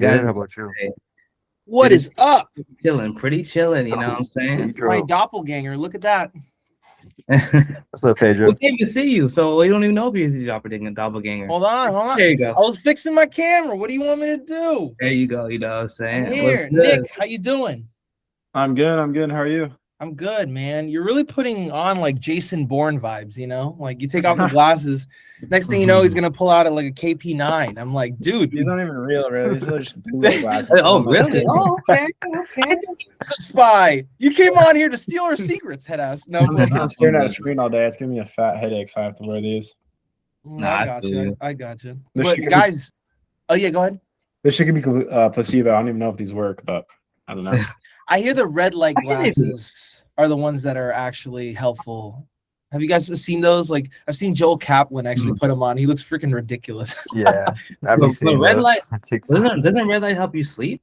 Good. Guys, How about you? What is up? pretty chilling. You know what I'm saying? My doppelganger. Look at that. What's up, Pedro? We can't even see you, so we don't even know if you're a doppelganger. Hold on. There you go. I was fixing my camera. What do you want me to do? There you go. You know what I'm saying? I'm here. Nick, how you doing? I'm good. How are you? I'm good, man. You're really putting on like Jason Bourne vibes, you know? Like you take off the glasses. Next thing you know, he's gonna pull out at like a KP9. I'm like, dude, these aren't even real, really. These are just glasses. Oh, really? Oh, okay. Spy. You came on here to steal our secrets, head ass. No, I'm staring at a screen all day. It's giving me a fat headache, so I have to wear these. I got you. But guys, oh yeah, go ahead. This shit could be placebo. I don't even know if these work, but I don't know. I hear the red light glasses are the ones that are actually helpful. Have you guys seen those? Like, I've seen Joel Kaplan actually put them on. He looks freaking ridiculous. Yeah, I've been seeing red those. light. Doesn't red light help you sleep?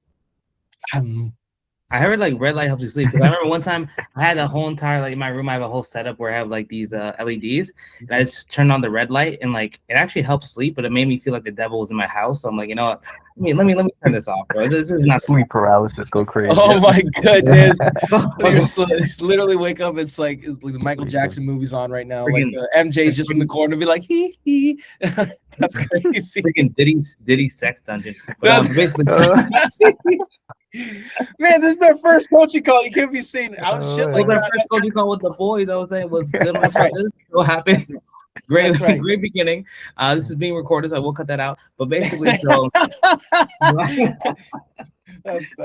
I heard like red light helps you sleep. Because I remember one time I had a whole entire like in my room. I have a whole setup where I have like these LEDs, and I just turned on the red light, and like it actually helped sleep, but it made me feel like the devil was in my house. So I'm like, you know what? Let me turn this off, bro. This is not sleep paralysis. Go crazy. Oh my goodness! It's literally wake up. It's like the Michael Jackson movie's on right now. Like MJ's just in the corner, be like hee. That's crazy. Freaking Diddy sex dungeon. But, basically. Man, this is their first coaching call. You can't be saying out shit like that. First coaching call with the boys, I was saying was good. That's right. What happened? Great beginning. This is being recorded, so I will cut that out. But basically, so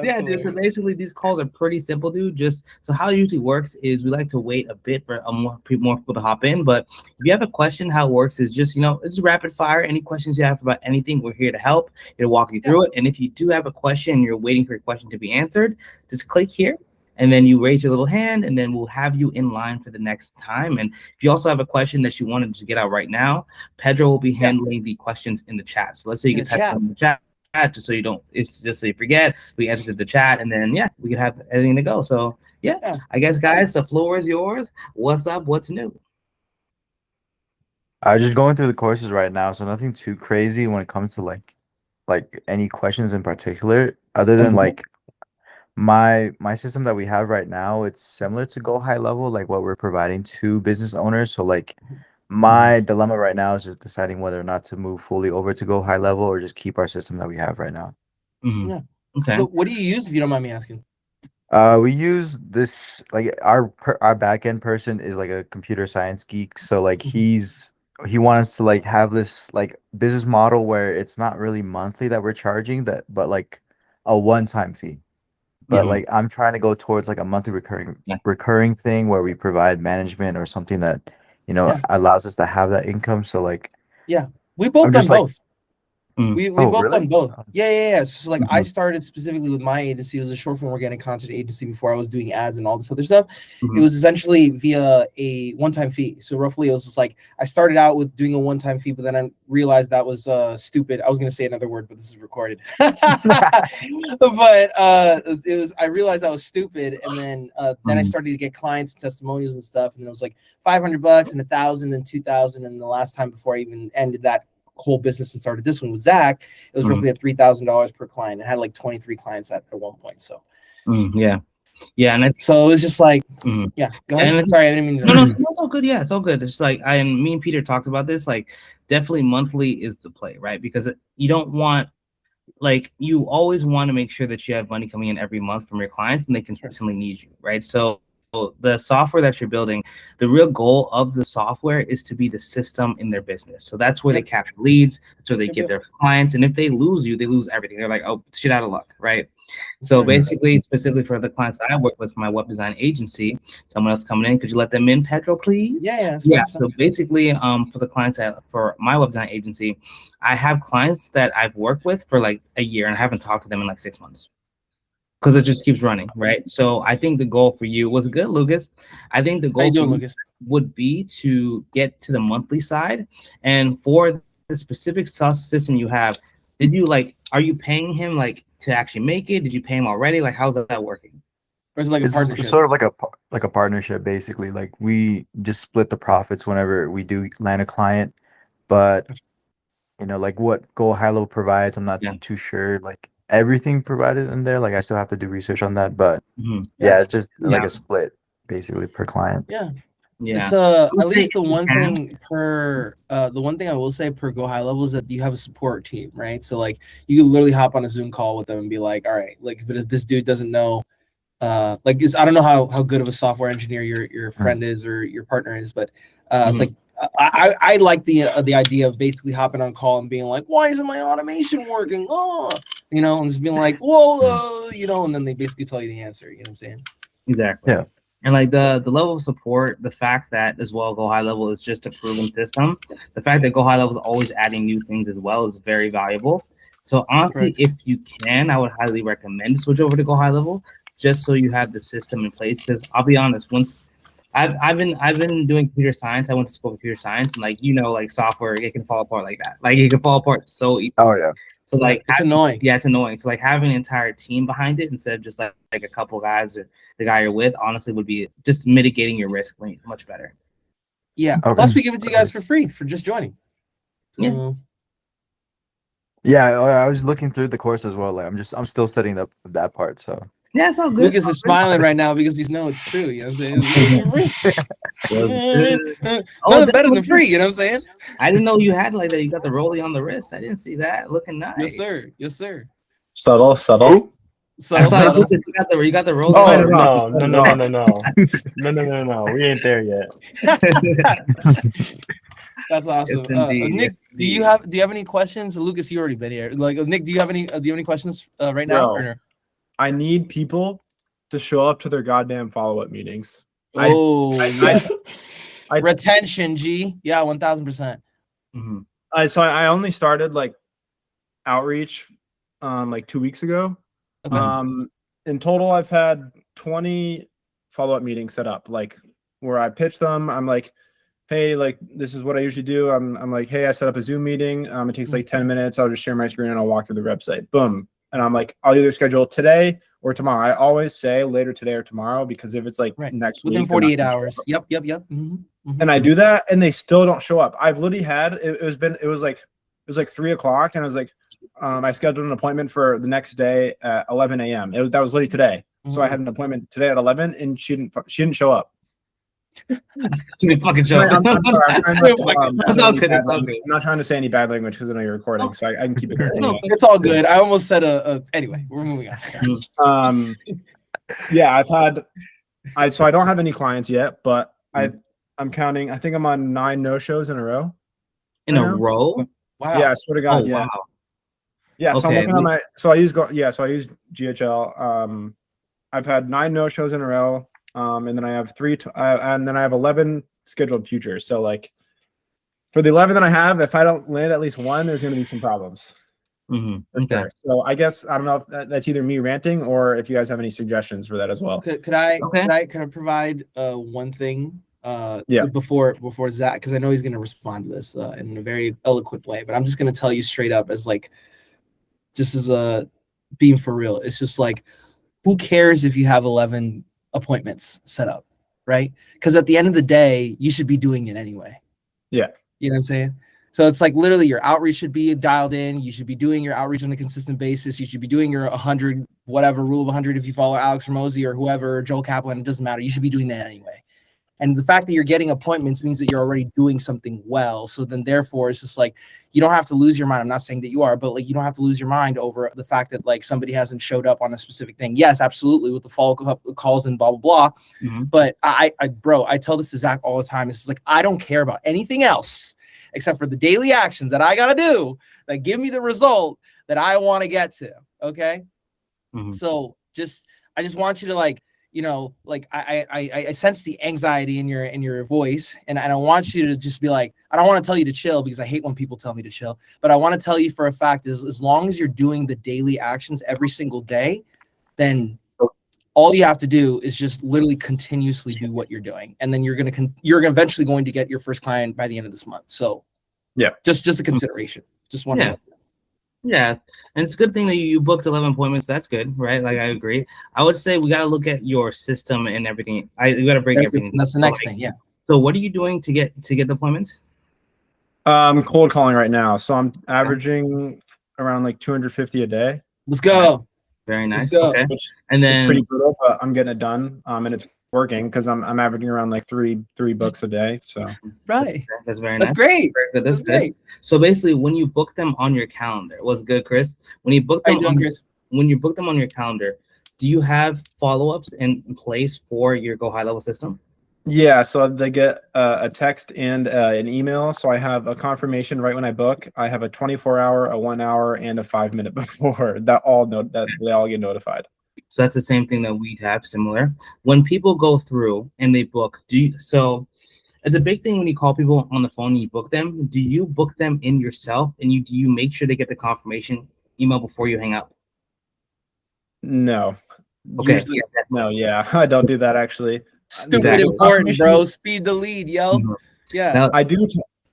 yeah, dude. So basically, these calls are pretty simple, dude. Just so how it usually works is we like to wait a bit for more people to hop in. But if you have a question, how it works is just it's rapid fire. Any questions you have about anything, we're here to help. Here to walk you through it. And if you do have a question, and you're waiting for your question to be answered, just click here. And then you raise your little hand, and then we'll have you in line for the next time. And if you also have a question that you wanted to get out right now, Pedro will be handling the questions in the chat. So let's say you can type them in the chat just so you don't, it's just so you forget. We enter the chat, and then we can have everything to go. So I guess guys, the floor is yours. What's up? What's new? I'm just going through the courses right now, so nothing too crazy when it comes to like any questions in particular, other than like my system that we have right now. It's similar to Go High Level, like what we're providing to business owners. So like my dilemma right now is just deciding whether or not to move fully over to Go High Level or just keep our system that we have right now. Yeah. Okay. So what do you use, if you don't mind me asking? We use this, like our back end person is like a computer science geek. So like he wants to like have this like business model where it's not really monthly that we're charging but like a one-time fee. But like I'm trying to go towards like a monthly recurring thing where we provide management or something that allows us to have that income. So like we both done both. We both really? done both. Yeah. So like I started specifically with my agency. It was a short form organic content agency before I was doing ads and all this other stuff. It was essentially via a one-time fee. So roughly it was just like I started out with doing a one-time fee, but then I realized that was stupid. I was gonna say another word, but this is recorded. But I realized that was stupid, and then I started to get clients and testimonials and stuff, and it was like $500 and $1,000 and $2,000, and the last time before I even ended that whole business and started this one with Zach, it was roughly at $3,000 per client. It had like 23 clients at one point. So and so it was just like go ahead. Sorry, I didn't mean to. No, it's all good. Yeah, it's all good. It's like me and Peter talked about this. Like, definitely monthly is the play, right? Because you don't want, like, you always want to make sure that you have money coming in every month from your clients, and they consistently need you, right? So the software that you're building, the real goal of the software is to be the system in their business. So that's where they capture leads. That's where they get their clients. And if they lose you, they lose everything. They're like, oh, shit out of luck, right? So basically, specifically for the clients that I work with for my web design agency, someone else coming in, could you let them in, Pedro, please? Yeah. So basically, for the clients for my web design agency, I have clients that I've worked with for like a year, and I haven't talked to them in like 6 months. Because it just keeps running, right? So I think the goal for you was good, Lucas. I think the goal would be to get to the monthly side. And for the specific system you have, are you paying him like to actually make it? Did you pay him already? Like, how's that working? Or is it like a partnership? It's sort of like a partnership, basically. Like we just split the profits whenever we do land a client. But like what Go High Level provides, I'm not too sure. Like everything provided in there. Like I still have to do research on that, but Mhm. yeah, it's just like Yeah. a split basically per client. Yeah. Yeah. It's at least the one thing per the one thing I will say per Go High Level is that you have a support team, right? So like you can literally hop on a Zoom call with them and be like, all right, like, but if this dude doesn't know, like, I don't know how good of a software engineer your friend is or your partner is, but it's like I like the idea of basically hopping on call and being like, why isn't my automation working? Oh, you know, and just being like, whoa, you know, and then they basically tell you the answer. You know what I'm saying? Exactly. Yeah. And like the level of support, the fact that as well Go High Level is just a proven system, the fact that Go High Level is always adding new things as well is very valuable. So honestly, Right. if you can, I would highly recommend switch over to Go High Level just so you have the system in place. Because I'll be honest, once I've been doing computer science, I went to school for computer science, and like like software, it can fall apart like that. Like it can fall apart so easily. Oh yeah. So like it's annoying. Yeah, it's annoying. So like having an entire team behind it instead of just like a couple guys or the guy you're with, honestly, would be just mitigating your risk much better. Yeah. Okay. Plus, we give it to you guys for free for just joining. So, Yeah, I was looking through the course as well. Like I'm still setting up that part. So Yeah, it's all good. Lucas is smiling right now because he knows it's true. You know what I'm saying? Nothing better than free. You know what I'm saying? I didn't know you had like that. You got the rollie on the wrist. I didn't see that. Looking nice. Yes, sir. Yes, sir. Subtle. So, I saw Lucas, you got the rollie. Oh no. We ain't there yet. That's awesome. Nick, do you have any questions? Lucas, you already been here. Like Nick, do you have any questions right now? Bro, Or no? I need people to show up to their goddamn follow-up meetings. Retention, G. Yeah, 1000%. So I only started like outreach like 2 weeks ago. Okay. In total, I've had 20 follow-up meetings set up, like where I pitch them. I'm like, hey, like this is what I usually do. I'm like, hey, I set up a Zoom meeting. It takes like 10 minutes. I'll just share my screen and I'll walk through the website. Boom. And I'm like, I'll either schedule today or tomorrow. I always say later today or tomorrow because if it's like next within week, 48 hours. Yep. And I do that and they still don't show up. I've literally had it was like 3:00 and I was like, I scheduled an appointment for the next day at 11 a.m. That was literally today. So I had an appointment today at 11 and she didn't show up. Fucking joke. I'm sorry. I'm not trying to say any bad language because I know you're recording, so I can keep it going. It's all good. I almost said anyway, we're moving on. Yeah, so I don't have any clients yet, but I'm counting. I think I'm on 9 no-shows in a row. In a row? Wow. Yeah, I swear to God. Oh, yeah. wow. Yeah. So I'm working on I use GHL. I've had 9 no-shows in a row. And then I have 11 scheduled futures. So like for the 11 that I have, if I don't land at least one, there's going to be some problems. Okay. So I guess I don't know if that's either me ranting or if you guys have any suggestions for that as well. Could I provide one thing before Zach, because I know he's going to respond to this in a very eloquent way, but I'm just going to tell you straight up as like just as a being for real. It's just like, who cares if you have 11 appointments set up, right? Because at the end of the day, you should be doing it anyway. Yeah. You know what I'm saying? So it's like literally your outreach should be dialed in. You should be doing your outreach on a consistent basis. You should be doing your 100, whatever, rule of 100. If you follow Alex Ramosi or whoever, Joel Kaplan, it doesn't matter. You should be doing that anyway. And the fact that you're getting appointments means that you're already doing something well. So then therefore it's just like, you don't have to lose your mind. I'm not saying that you are, but like, you don't have to lose your mind over the fact that like somebody hasn't showed up on a specific thing. Yes, absolutely. With the follow-up calls and blah, blah, blah. But I tell this to Zach all the time. It's just like, I don't care about anything else except for the daily actions that I got to do that give me the result that I want to get to. Okay. So I just want you to like, you know, like I sense the anxiety in your voice, and I don't want you to just be like, I don't want to tell you to chill because I hate when people tell me to chill, but I want to tell you for a fact is as long as you're doing the daily actions every single day, then all you have to do is just literally continuously do what you're doing, and then you're eventually going to get your first client by the end of this month. So yeah, just a consideration. Just one. Yeah, and it's a good thing that you booked 11 appointments. That's good, right? Like I agree. I would say we got to look at your system and everything. You got to break everything. That's the next thing. Yeah. So what are you doing to get the appointments? Cold calling right now. So I'm averaging around like 250 a day. Let's go. Very Let's nice. go. Okay. Which And it's then pretty brutal, but I'm getting it done. And it's working because I'm averaging around like three books a day. So Right. that's very That's nice. great. Very good. That's That's good. great. So basically, when you book them on your calendar, what's good, Chris? When you book How them you doing, Chris? when you book them on your calendar, do you have follow-ups in place for your Go High Level system? yeah, so they get a text and an email. So I have a confirmation right when I book. I have a 24-hour, a 1 hour, and a 5 minute before that they all get notified. So that's the same thing that we have similar. When people go through and they book, so it's a big thing when you call people on the phone and you book them. Do you book them in yourself and do you make sure they get the confirmation email before you hang up? No. Okay. Usually, no, yeah, I don't do that actually. Stupid Exactly. important, bro. Speed the lead, yo. Mhm. Yeah. Now,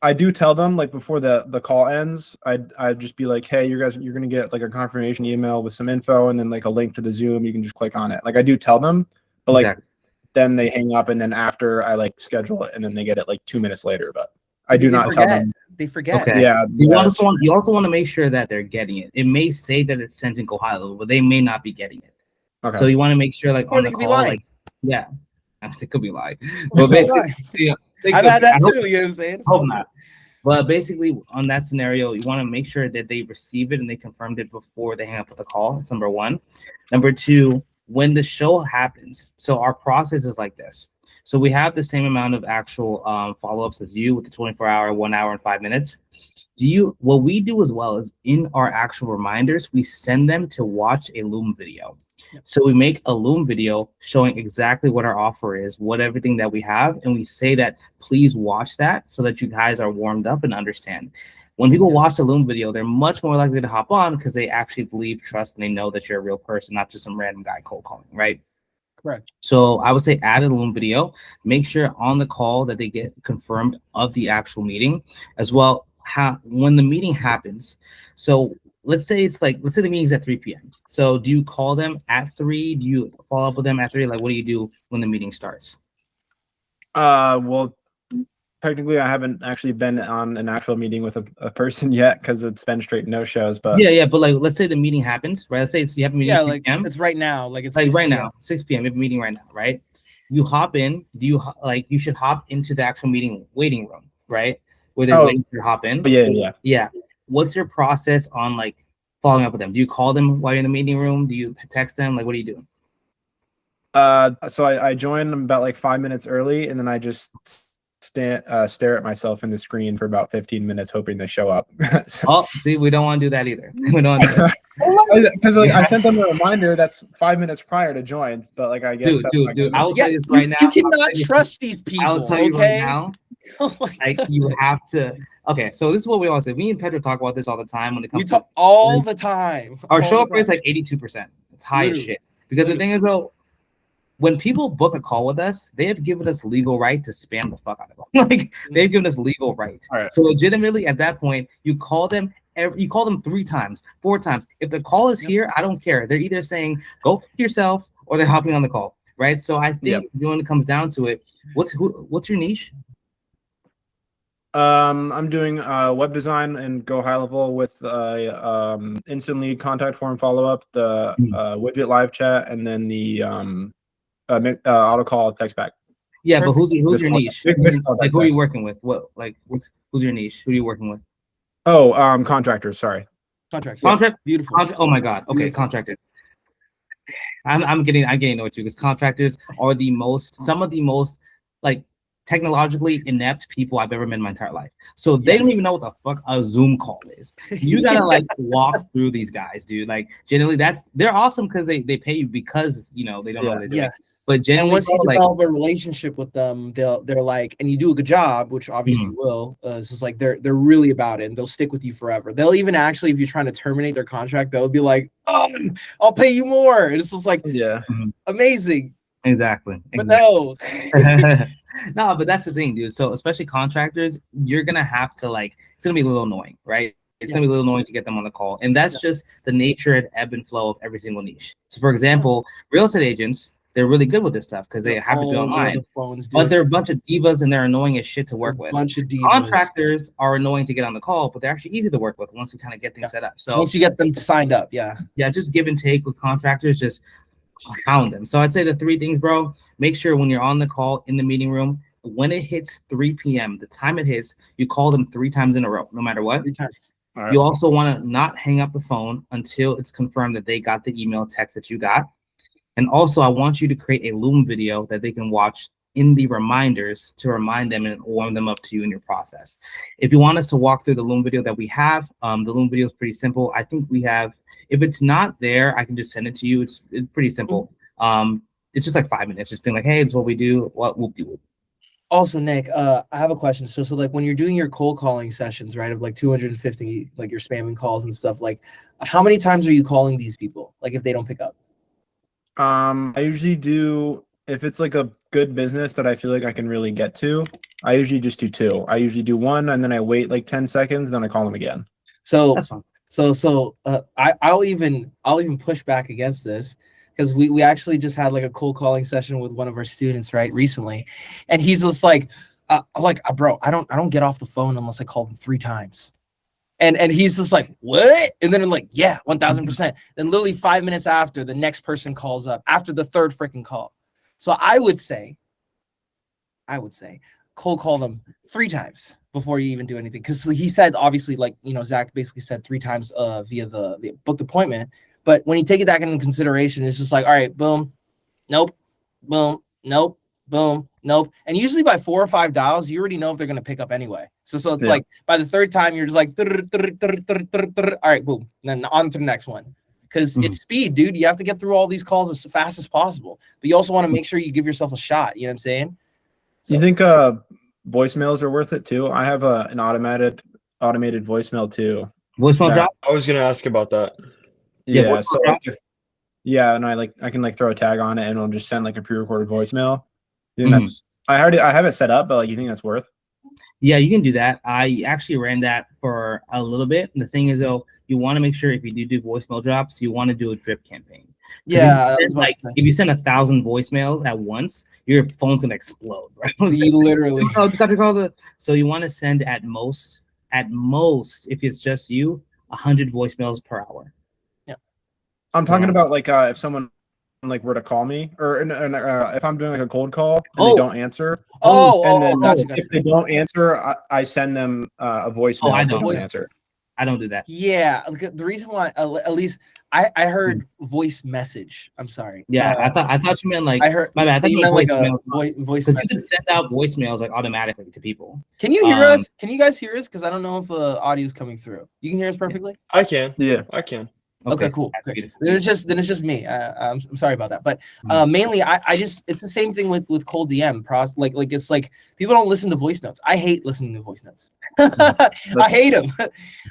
I do tell them like before the call ends. I'd just be like, hey, you're gonna get like a confirmation email with some info and then like a link to the Zoom. You can just click on it. Like I do tell them, but like exactly. then they hang up and then after I like schedule it and then they get it like 2 minutes later. But I do They not tell forget. them. They forget. Okay. Yeah, You yeah, also want to make sure that they're getting it. It may say that it's sent in Go High Level, but they may not be getting it. okay. So you want to make sure, like Or on they the could be call, lying. like yeah, it could be lying. But basically, yeah, I've had that too. You know what I'm saying? Hope not. But basically, on that scenario, you want to make sure that they receive it and they confirmed it before they hang up with the call. That's number one. Number two, when the show happens, so our process is like this. So we have the same amount of actual follow-ups as you with the 24-hour, 1 hour, and 5 minutes. What we do as well is in our actual reminders, we send them to watch a Loom video. So we make a Loom video showing exactly what our offer is, what everything that we have, and we say that please watch that so that you guys are warmed up and understand. When people watch the Loom video, they're much more likely to hop on because they actually believe, trust, and they know that you're a real person, not just some random guy cold calling, right? Correct. So I would say add a Loom video, make sure on the call that they get confirmed of the actual meeting as well. When the meeting happens, so let's say the meeting's at 3 p.m. So do you call them at 3? Do you follow up with them at 3? Like, what do you do when the meeting starts? Well, technically, I haven't actually been on an actual meeting with a person yet because it's been straight no shows. But yeah, but like, let's say the meeting happens, right? Let's say you have a meeting. Yeah, at 3 like p.m. it's right now. Like it's like 6 right p.m. now, 6 p.m. You have a meeting right now, right? You hop in. You should hop into the actual meeting waiting room, right? Where they're waiting for you to hop in. Yeah. What's your process on like following up with them? Do you call them while you're in the meeting room? Do you text them? Like, what do you do? So I join about like 5 minutes early, and then I just stare at myself in the screen for about 15 minutes, hoping they show up. Oh, see, we don't want to do that either. We don't want to do that. Because like, I sent them a reminder that's 5 minutes prior to join, but like I guess dude, I will Yeah, tell you right now. you cannot trust these people. I will tell you right Okay. now. Oh my Like God. you have to. Okay, so this is what we always say. Me and Pedro talk about this all the time when it comes We talk all the time. our all show the up rate is time. like 82%. It's high as Literally. shit. Because the thing is though, when people book a call with us, they have given us legal right to spam the fuck out of them. Like they've given us legal right. Right. So legitimately at that point, you call them 3 times, 4 times. If the call is here, I don't care. They're either saying go f yourself or they're hopping on the call. Right. So I think when it comes down to it, what's your niche? I'm doing web design and Go High Level with instant lead contact form follow up, the widget live chat, and then the auto call text back. Yeah, Perfect. but who's your niche? Like who are you working with? Who's your niche? Who are you working with? Oh, contractors. Sorry. Contract. Beautiful. Oh my God. Okay, beautiful. Contractors. I'm getting to it too because contractors are some of the most like technologically inept people I've ever met in my entire life. So they don't even know what the fuck a Zoom call is. You gotta like walk through these guys, dude. Like generally they're awesome because they pay you because they don't know what they're doing. But generally, and once you develop a relationship with them, they're like, and you do a good job, which obviously you will. It's just like they're really about it, and they'll stick with you forever. They'll even actually, if you're trying to terminate their contract, they'll be like, "Oh, I'll pay you more." And it's just like, amazing. Exactly. But no. No, but that's the thing, dude. So especially contractors, you're gonna have to it's gonna be a little annoying, right? It's gonna be a little annoying to get them on the call, and that's just the nature and ebb and flow of every single niche. So, for example, real estate agents, they're really good with this stuff because they They're have to be all over online. the phones, But dude. they're a bunch of divas and they're annoying as shit to work A with. bunch of divas. Contractors are annoying to get on the call, but they're actually easy to work with once you kind of get things set up. So once you get them signed up, yeah, just give and take with contractors, just hound them. So I'd say the 3 things, bro. Make sure when you're on the call in the meeting room, when it hits 3 p.m., the time it hits, you call them 3 times in a row, no matter what. 3 times. All right. You also want to not hang up the phone until it's confirmed that they got the email text that you got. And also, I want you to create a Loom video that they can watch in the reminders to remind them and warm them up to you in your process. If you want us to walk through the Loom video that we have, the Loom video is pretty simple. I think we have, if it's not there, I can just send it to you. It's pretty simple. It's just like 5 minutes, just being like, hey, it's what we do. What we'll do. Also, Nick, I have a question. So like when you're doing your cold calling sessions, right, of like 250, like your spamming calls and stuff, like how many times are you calling these people? Like if they don't pick up? I usually do, if it's like a good business that I feel like I can really get to, I usually just do 2. I usually do 1 and then I wait like 10 seconds, then I call them again. So That's fine. I'll even push back against this because we actually just had like a cold calling session with one of our students right recently, and he's just like, bro, I don't get off the phone unless I call him 3 times. And he's just like, what? And then I'm like, yeah, 1000%. Then literally 5 minutes after, the next person calls up after the 3rd freaking call. So I would say, cold call them 3 times before you even do anything. Because he said, obviously, like, you know, Zach basically said 3 times via the booked appointment. But when you take it back into consideration, it's just like, all right, boom, nope, boom, nope, boom, nope. And usually by 4 or 5 dials, you already know if they're going to pick up anyway. So it's like by the 3rd time, you're just like, all right, boom. And then on to the next one. Because it's speed, dude. You have to get through all these calls as fast as possible. But you also want to make sure you give yourself a shot. You know what I'm saying? So, you think voicemails are worth it too? I have an automated voicemail too. Voicemail drop? I was gonna ask about that. Yeah, so like and I can like throw a tag on it and it'll just send like a pre-recorded voicemail. That's I have it set up, but like you think that's worth? Yeah, you can do that. I actually ran that for a little bit. And the thing is, though, you want to make sure if you do voicemail drops, you want to do a drip campaign. Yeah, if you send 1,000 voicemails at once, your phone's gonna explode, right? You literally. So you want to send at most, if it's just you, 100 voicemails per hour. Yeah, I'm talking about like if someone like were to call me, or if I'm doing like a cold call and they don't answer. If they don't answer, I send them a voicemail. I don't answer. I don't do that. Yeah, the reason why, at least I heard voice message. I'm sorry. Yeah, I thought you meant like. I heard. I thought you meant like a voice. Because you can send out voicemails like automatically to people. Can you hear us? Can you guys hear us? Because I don't know if the audio is coming through. You can hear us perfectly. I can. Yeah, I can. Okay, cool. Okay. Then it's just me. I'm sorry about that, but mainly I just, it's the same thing with cold DM like it's like people don't listen to voice notes. I hate listening to voice notes. I hate them.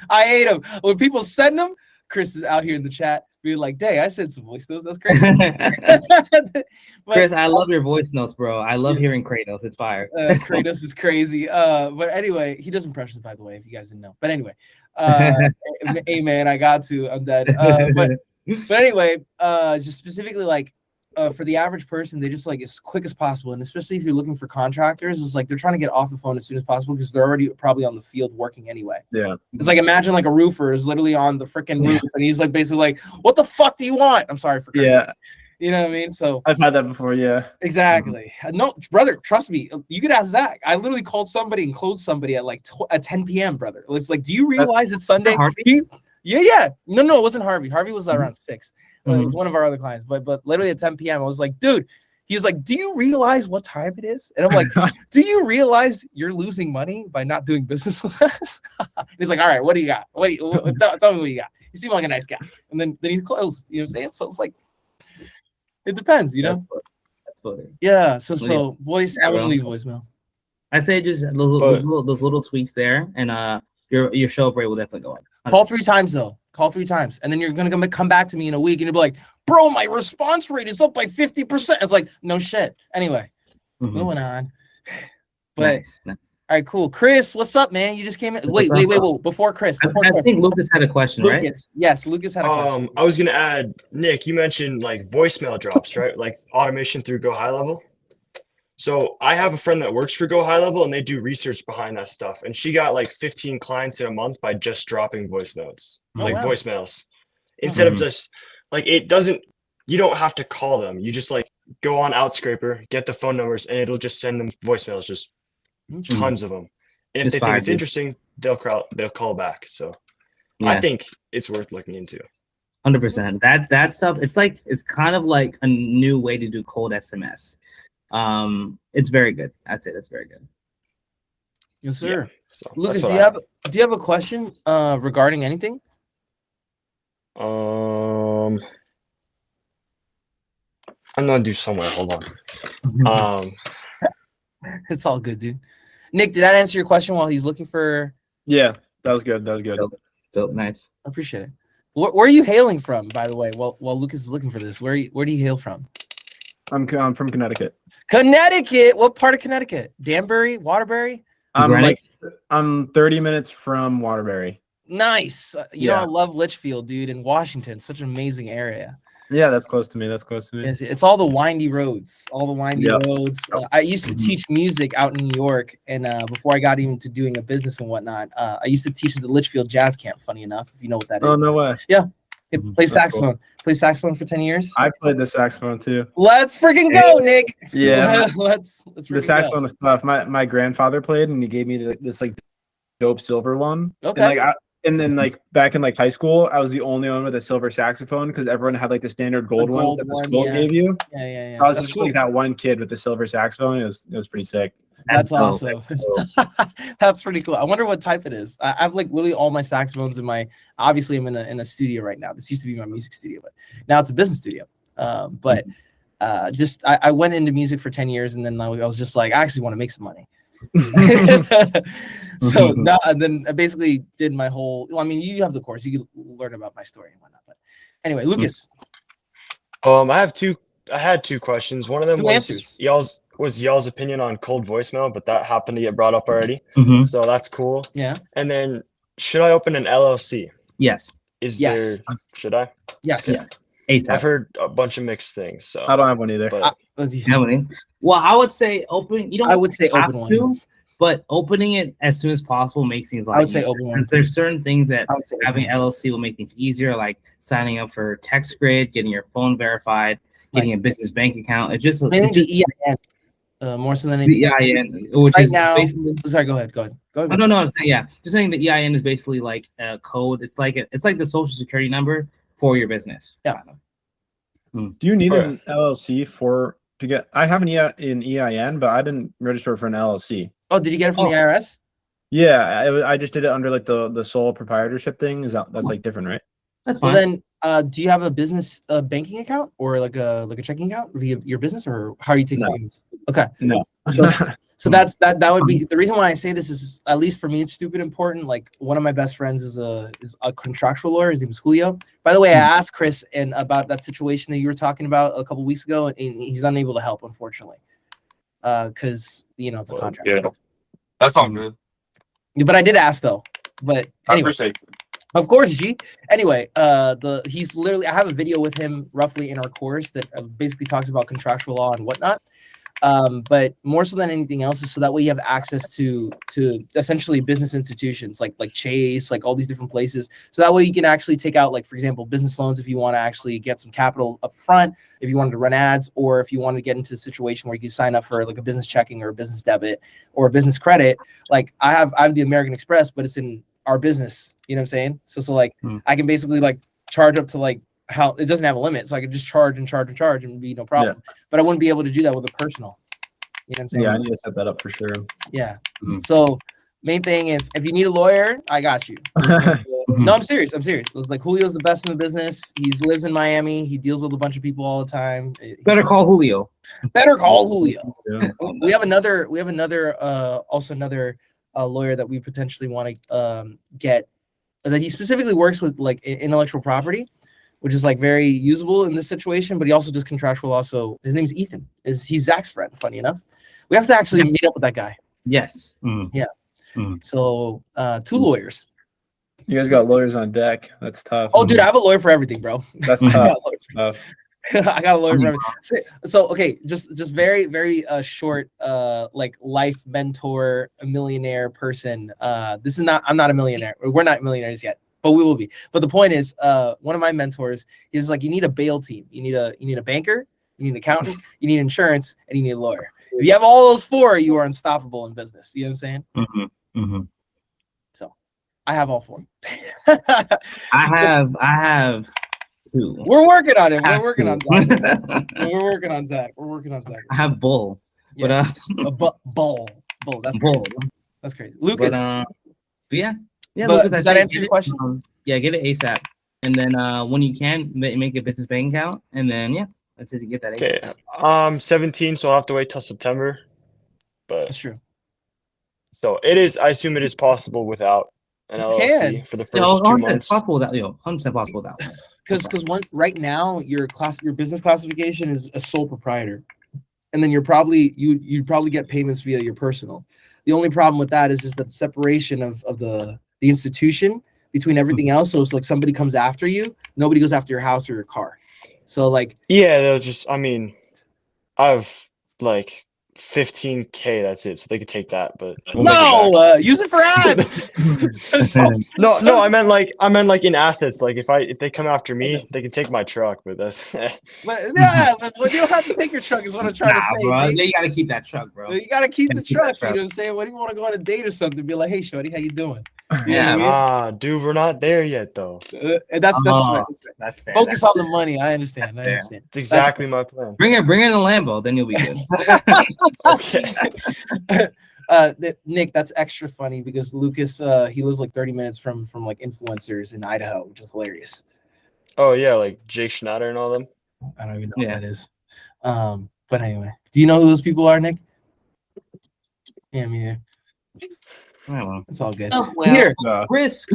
I hate them when people send them. Chris is out here in the chat being like, "Dang, I sent some voice notes. That's crazy." But, Chris, I love your voice notes, bro. I love hearing Kratos. It's fire. Kratos is crazy. But anyway, he does impressions, by the way, if you guys didn't know. But anyway, hey man, I got to. I'm dead. But anyway, just specifically like for the average person, they just like as quick as possible, and especially if you're looking for contractors, it's like they're trying to get off the phone as soon as possible because they're already probably on the field working anyway. Yeah, it's like imagine like a roofer is literally on the freaking roof, and he's like basically like, "What the fuck do you want?" I'm sorry for cursing. Yeah. You know what I mean? So I've had that before. Yeah, exactly. No, brother, trust me. You could ask Zach. I literally called somebody and closed somebody at like at 10 p.m. Brother, it's like, do you realize it's Sunday? Yeah. No, it wasn't Harvey. Harvey was around 6. It was one of our other clients, but literally at 10 p.m. I was like, dude. He was like, do you realize what time it is? And I'm like, do you realize you're losing money by not doing business with us? He's like, all right, what do you got? Tell me what you got. You seem like a nice guy. And then he closed. You know what I'm saying? So it's like, it depends, you know. That's funny. Yeah. So voice. I would leave voicemail. I say just those little tweaks there, and your show rate will definitely go up. Call 3 times though. Call 3 times, and then you're gonna come back to me in a week, and you'll be like, "Bro, my response rate is up by 50%." It's like, no shit. Anyway, moving on. But All right, cool. Chris, what's up, man? You just came in. Wait. Before Chris, I think Lucas had a question, right? Lucas. Yes, Lucas had a question. I was gonna add, Nick, you mentioned like voicemail drops, right? Like automation through Go High Level. So I have a friend that works for Go High Level and they do research behind that stuff. And she got like 15 clients in a month by just dropping voice notes, like wow. voicemails. Instead of just like you don't have to call them. You just like go on Outscraper, get the phone numbers, and it'll just send them voicemails, just tons of them. And if they think it's interesting, they'll call back. So I think it's worth looking into. 100%. That stuff, it's kind of like a new way to do cold SMS. It's very good. That's it. It's very good. Yes, sir. Yeah, so Lucas, do you have a question regarding anything? I'm gonna do somewhere. Hold on. It's all good, dude. Nick, did that answer your question while he's looking for? Yeah, that was good. Dope. Nice. I appreciate it. Where are you hailing from, by the way? While Lucas is looking for this, where do you hail from? I'm from Connecticut. Connecticut. What part of Connecticut? Danbury, Waterbury? I'm 30 minutes from Waterbury. Nice. You know, I love Litchfield, dude, in Washington. Such an amazing area. Yeah, that's close to me. It's all the windy roads. Roads. I used to teach music out in New York, and before I got even to doing a business and whatnot, I used to teach at the Litchfield Jazz Camp. Funny enough, if you know what that is. Oh, no way. Yeah. Play saxophone. Cool. Play saxophone for 10 years. I played the saxophone too. Let's freaking go, Nick. Yeah. let's the saxophone was tough. My grandfather played, and he gave me this like dope silver one. Okay. And then like back in like high school, I was the only one with a silver saxophone because everyone had like the standard gold ones that the school gave you. Yeah. I was just like that one kid with the silver saxophone. It was pretty sick. That's awesome. That's pretty cool. I wonder what type it is. I've like literally all my saxophones in my. Obviously, I'm in a studio right now. This used to be my music studio, but now it's a business studio. But I went into music for 10 years, and then I was just like, I actually want to make some money. So then I basically did my whole. Well, I mean, you have the course. You can learn about my story and whatnot. But anyway, Lucas. I had two questions. One of them was y'all's opinion on cold voicemail, but that happened to get brought up already. So that's cool. Yeah. And then should I open an LLC? Yes. Should I? Yes. ASAP. I've heard a bunch of mixed things. So I don't have one either. Well, I would say open. I would say open one. But opening it as soon as possible makes things I would say open one. Because there's certain things that having an LLC will make things easier, like signing up for TextGrid, getting your phone verified, getting a business bank account. It just the EIN, more so than anything. The EIN, which right is now. Basically, sorry, go ahead. I don't know. I'm saying just saying the EIN is basically like a code. It's like the social security number for your business. Yeah. Do you need an LLC to get? I have an EIN, but I didn't register for an LLC. Oh, did you get it from the IRS? Yeah, I just did it under like the sole proprietorship thing. That's like different, right? That's fine. Well, then, do you have a business banking account or like a checking account via your business, or how are you taking payments? Okay. No. So that would be the reason why I say this is, at least for me, it's stupid important. Like one of my best friends is a contractual lawyer. His name is Julio. By the way, I asked Chris about that situation that you were talking about a couple weeks ago, and he's unable to help, unfortunately, because it's a contract. Yeah, that's all good. But I did ask though. But anyway. I appreciate it. Of course, G. Anyway, he's literally. I have a video with him roughly in our course that basically talks about contractual law and whatnot. But more so than anything else is so that way you have access to essentially business institutions like Chase, like all these different places. So that way you can actually take out, like, for example, business loans if you want to actually get some capital up front, if you wanted to run ads, or if you wanted to get into a situation where you can sign up for like a business checking or a business debit or a business credit. Like I have the American Express, but it's in our business. You know what I'm saying? So like I can basically like charge up to like how it doesn't have a limit, so I could just charge and be no problem. Yeah. But I wouldn't be able to do that with a personal. You know what I'm saying? Yeah, I need to set that up for sure. Yeah. So main thing, if you need a lawyer, I got you. No, I'm serious. It's like Julio's the best in the business. He lives in Miami. He deals with a bunch of people all the time. Better call Julio. Yeah. We have another lawyer that we potentially want to get, that he specifically works with like intellectual property, which is like very usable in this situation, but he also does contractual law. So his name is Ethan. He's Zach's friend, funny enough. We have to actually meet up with that guy. Yes. Yeah. Mhm. So 2 lawyers. You guys got lawyers on deck. That's tough. Oh, dude, I have a lawyer for everything, bro. That's Mhm. I tough. got a lawyer Tough. I got a lawyer for everything. So okay, just very, very short like life mentor, a millionaire person. This is not, I'm not a millionaire. We're not millionaires yet, but we will be. But the point is, one of my mentors is like, you need a bail team. You need a banker, you need an accountant, you need insurance, and you need a lawyer. If you have all those 4, you are unstoppable in business. You know what I'm saying? Mm-hmm. Mm-hmm. So I have all 4. I have 2. We're working on it. I We're have working 2. on Zach. We're working on Zach. We're working on Zach. I have Bull. Yeah. But Bull. That's Bull. crazy. That's crazy. Lucas. But yeah. But Lucas, does I that say answer get your it, question? yeah, get it ASAP. And then when you can make a business bank account, and then yeah, that's it. You get that ASAP. Okay. 17, so I'll have to wait till September. That's But true. so it is. I assume it is possible without an You LLC can. for the Yo, first 2 100% months. possible without 100% possible without. Because one right now your business classification is a sole proprietor, and then you'd probably get payments via your personal. The only problem with that is that the separation of the institution between everything else. So it's like somebody comes after you, nobody goes after your house or your car. So like Yeah, they'll just. I mean, I've like 15K. That's it. So they could take that, but we'll make it back. use it for ads. No, I meant like in assets. Like if they come after me, they can take my truck, but that's But yeah, but you don't have to take your truck. Is what I'm trying to say, bro. Jake. Yeah, you gotta keep that truck, bro. You gotta keep the Keep that truck. You know what I'm saying? What do you want to go on a date or something? Be like, hey, shorty, how you doing? You know what I mean? dude, we're not there yet though. And that's right. That's fair. Focus on the money. I understand. That's I fair. understand. It's exactly my plan. Bring in the Lambo, then you'll be good. Okay. Nick, that's extra funny because Lucas, he lives like 30 minutes from like influencers in Idaho, which is hilarious. Oh yeah, like Jake Schneider and all them. I don't even know who that is. But anyway, do you know who those people are, Nick? Yeah, me neither. It's all good. Oh, well, Here, Chris,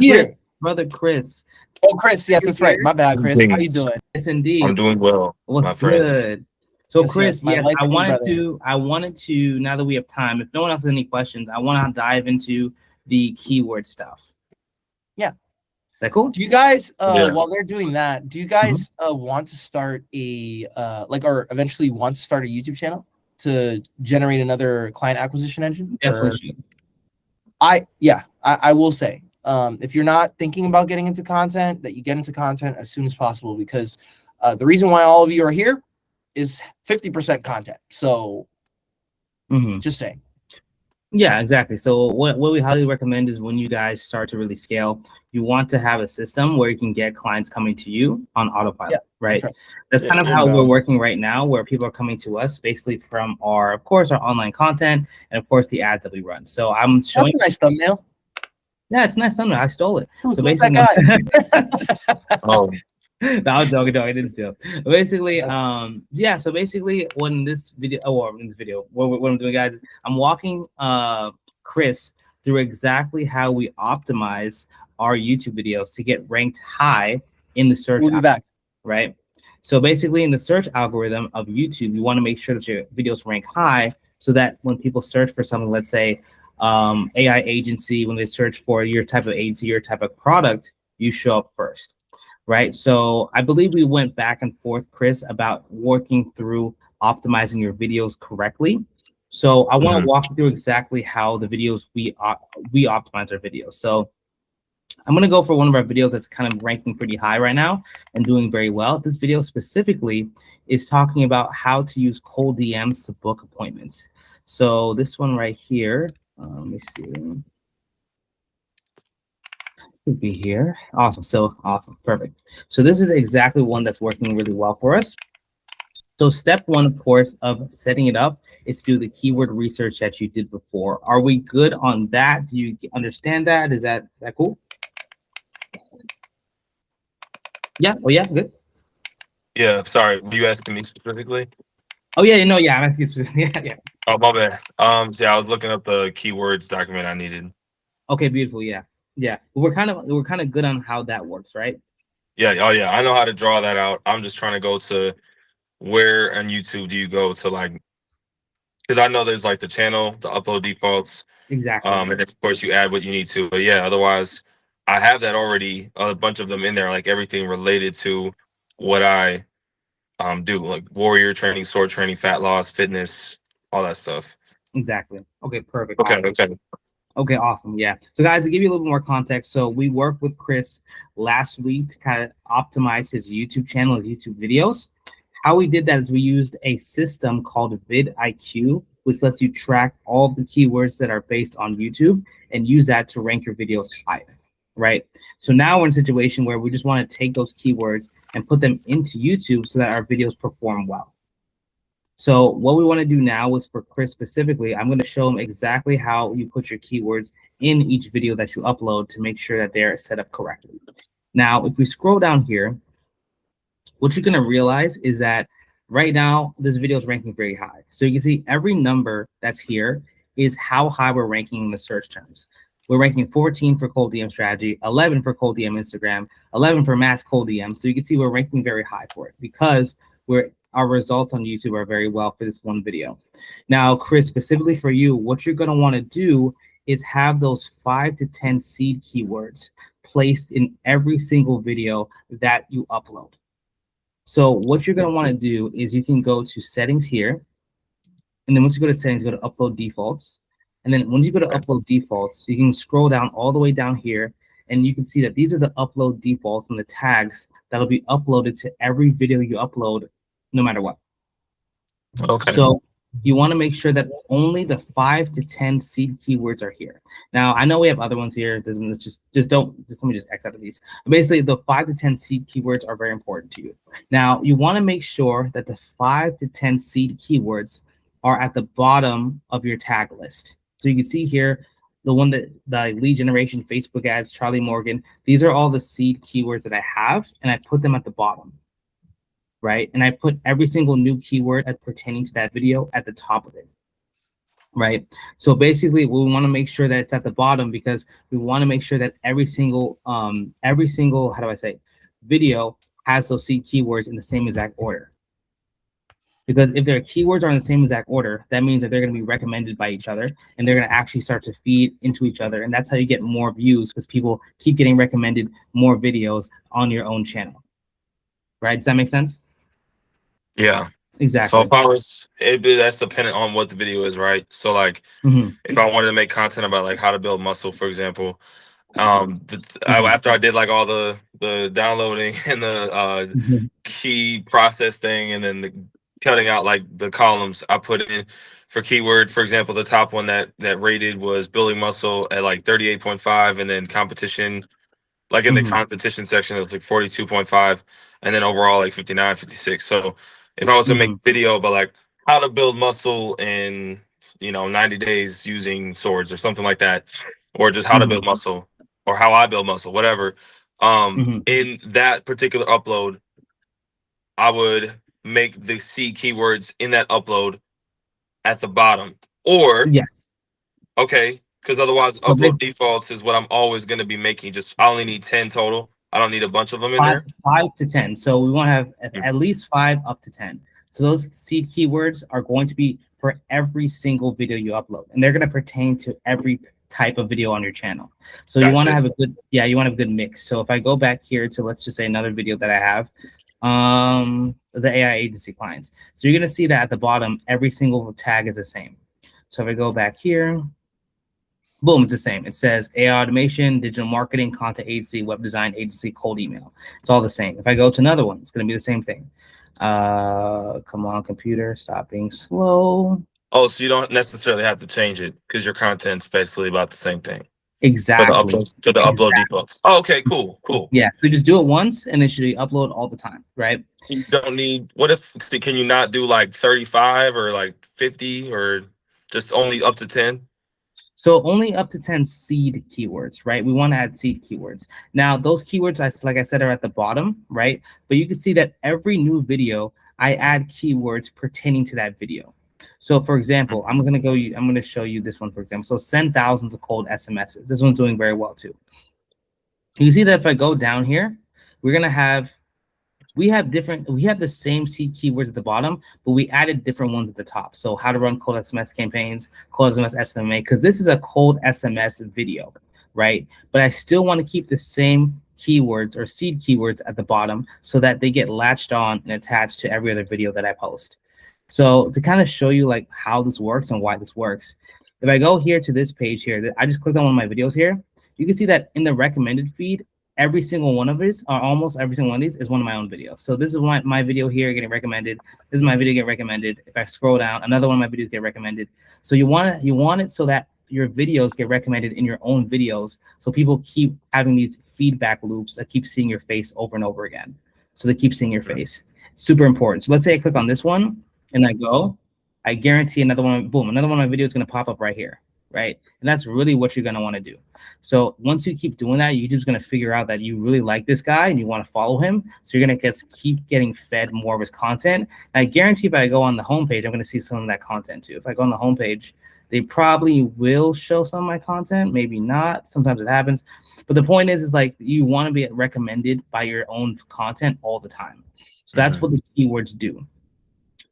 brother Chris. Oh, Chris, yes, that's right. My bad, Chris. How you doing? Yes, indeed. I'm doing well. What's my good? friends. So, Yes, Chris, my yes, light-skinned I wanted to. Now that we have time, if no one else has any questions, I want to dive into the keyword stuff. Yeah. That cool? Do you guys, Yeah. while they're doing that, do you guys want to start a or eventually want to start a YouTube channel to generate another client acquisition engine? Definitely. I will say, if you're not thinking about getting into content, that you get into content as soon as possible, because the reason why all of you are here is 50% content. So just saying. Yeah, exactly. So what we highly recommend is when you guys start to really scale, you want to have a system where you can get clients coming to you on autopilot, right? That's kind of how we're working right now, where people are coming to us basically from our online content and of course the ads that we run. So I'm showing. That's a nice thumbnail. Yeah, it's a nice thumbnail. I stole it. Who's So that basically, Oh, no, I was joking. No, I didn't steal. Basically, yeah. So basically, when in this video, what I'm doing, guys, is I'm walking Chris through exactly how we optimize our YouTube videos to get ranked high in the search. We'll be back. Right. So basically, in the search algorithm of YouTube, you want to make sure that your videos rank high, so that when people search for something, let's say AI agency, when they search for your type of agency, your type of product, you show up first. Right. So I believe we went back and forth, Chris, about working through optimizing your videos correctly. So I want to walk you through exactly how the videos we optimize our videos. So I'm going to go for one of our videos that's kind of ranking pretty high right now and doing very well. This video specifically is talking about how to use cold DMs to book appointments. So this one right here, let me see. Should be here. Awesome. So awesome. Perfect. So this is exactly one that's working really well for us. So step one, of course, of setting it up is do the keyword research that you did before. Are we good on that? Do you understand that? Is that cool? Yeah. Oh, yeah. Good. yeah. Sorry. Were you asking me specifically? Oh, yeah. No, yeah. I'm asking you specifically. Yeah. Oh, my bad. So yeah, I was looking up the keywords document I needed. Okay. Beautiful. Yeah. Yeah. We're kind of good on how that works, right? Yeah. Oh, yeah. I know how to draw that out. I'm just trying to go to where on YouTube do you go to like because I know there's like the channel, the upload defaults, Exactly. and then of course you add what you need to. But yeah, otherwise, I have that already. A bunch of them in there, like everything related to what I do, like warrior training, sword training, fat loss, fitness, all that stuff. Exactly. Okay, perfect. Okay, Awesome. okay. Okay, awesome. Yeah. So, guys, to give you a little more context, so we worked with Chris last week to kind of optimize his YouTube channel, his YouTube videos. How we did that is we used a system called vidIQ, which lets you track all of the keywords that are based on YouTube and use that to rank your videos higher, right? So now we're in a situation where we just want to take those keywords and put them into YouTube so that our videos perform well. So what we want to do now is for Chris specifically, I'm going to show him exactly how you put your keywords in each video that you upload to make sure that they're set up correctly. Now, if we scroll down here, what you're going to realize is that right now, this video is ranking very high. So you can see every number that's here is how high we're ranking in the search terms. We're ranking 14 for cold DM strategy, 11 for cold DM Instagram, 11 for mass cold DM. So you can see we're ranking very high for it because our results on YouTube are very well for this one video. Now, Chris, specifically for you, what you're going to want to do is have those 5 to 10 seed keywords placed in every single video that you upload. So what you're going to want to do is you can go to settings here. And then once you go to settings, go to upload defaults. And then when you go to upload defaults, you can scroll down all the way down here. And you can see that these are the upload defaults and the tags that'll be uploaded to every video you upload, no matter what. Okay. So you want to make sure that only the 5 to 10 seed keywords are here. Now, I know we have other ones here. Let me just X out of these. Basically, the 5 to 10 seed keywords are very important to you. Now, you want to make sure that the 5 to 10 seed keywords are at the bottom of your tag list. So you can see here, the one that the lead generation, Facebook ads, Charlie Morgan, these are all the seed keywords that I have, and I put them at the bottom. Right? And I put every single new keyword pertaining to that video at the top of it. Right? So basically, we want to make sure that it's at the bottom because we want to make sure that every single, video has those seed keywords in the same exact order. Because if their keywords are in the same exact order, that means that they're going to be recommended by each other and they're going to actually start to feed into each other. And that's how you get more views because people keep getting recommended more videos on your own channel. Right? Does that make sense? Yeah. Exactly. So if I was, that's dependent on what the video is, right? So like, if I wanted to make content about like how to build muscle, for example, after I did like all the downloading and the key process thing, and then the cutting out like the columns, I put in for keyword, for example, the top one that rated was building muscle at like 38.5, and then competition, like in the competition section, it was like 42.5, and then overall like 59, 56. So if I was to make a video about like how to build muscle in 90 days using swords or something like that, or just how to build muscle or how I build muscle, whatever, in that particular upload, I would make the seed keywords in that upload at the bottom. Or yes, okay, because otherwise so upload defaults is what I'm always going to be making. Just I only need 10 total. I don't need a bunch of them in there. 5 to 10. So we want to have at least 5 up to 10. So those seed keywords are going to be for every single video you upload, and they're going to pertain to every type of video on your channel. So you want to have a good, you want a good mix. So if I go back here to, let's just say, another video that I have, the AI agency clients. So you're going to see that at the bottom, every single tag is the same. So if I go back here, boom, it's the same. It says AI automation, digital marketing, content agency, web design agency, cold email. It's all the same. If I go to another one, it's going to be the same thing. Come on, computer, stop being slow. Oh, so you don't necessarily have to change it because your content's basically about the same thing. Exactly. To the upload defaults. Oh, okay, cool. Yeah, so just do it once and then should upload all the time, right? You don't need, can you not do like 35 or like 50 or just only up to 10? So only up to 10 seed keywords, right? We want to add seed keywords. Now, those keywords, like I said, are at the bottom, right? But you can see that every new video, I add keywords pertaining to that video. So for example, I'm going to show you this one, for example. So send thousands of cold SMSs. This one's doing very well too. You see that if I go down here, we're going to have we have the same seed keywords at the bottom, but we added different ones at the top. So how to run cold SMS campaigns, cold SMS SMMA, because this is a cold SMS video, right? But I still want to keep the same keywords or seed keywords at the bottom so that they get latched on and attached to every other video that I post. So to kind of show you like how this works and why this works, if I go here to this page here, I just clicked on one of my videos here, you can see that in the recommended feed, every single one of these, or almost every single one of these, is one of my own videos. So this is my video here getting recommended. This is my video getting recommended. If I scroll down, another one of my videos get recommended. So you want it so that your videos get recommended in your own videos, so people keep having these feedback loops that keep seeing your face over and over again. So they keep seeing your face. Super important. So let's say I click on this one and I guarantee another one, boom, another one of my videos is going to pop up right here, right? And that's really what you're going to want to do. So once you keep doing that, YouTube's going to figure out that you really like this guy and you want to follow him. So you're going to keep getting fed more of his content. And I guarantee if I go on the homepage, I'm going to see some of that content too. If I go on the homepage, they probably will show some of my content, maybe not. Sometimes it happens. But the point is like you want to be recommended by your own content all the time. So that's what the keywords do.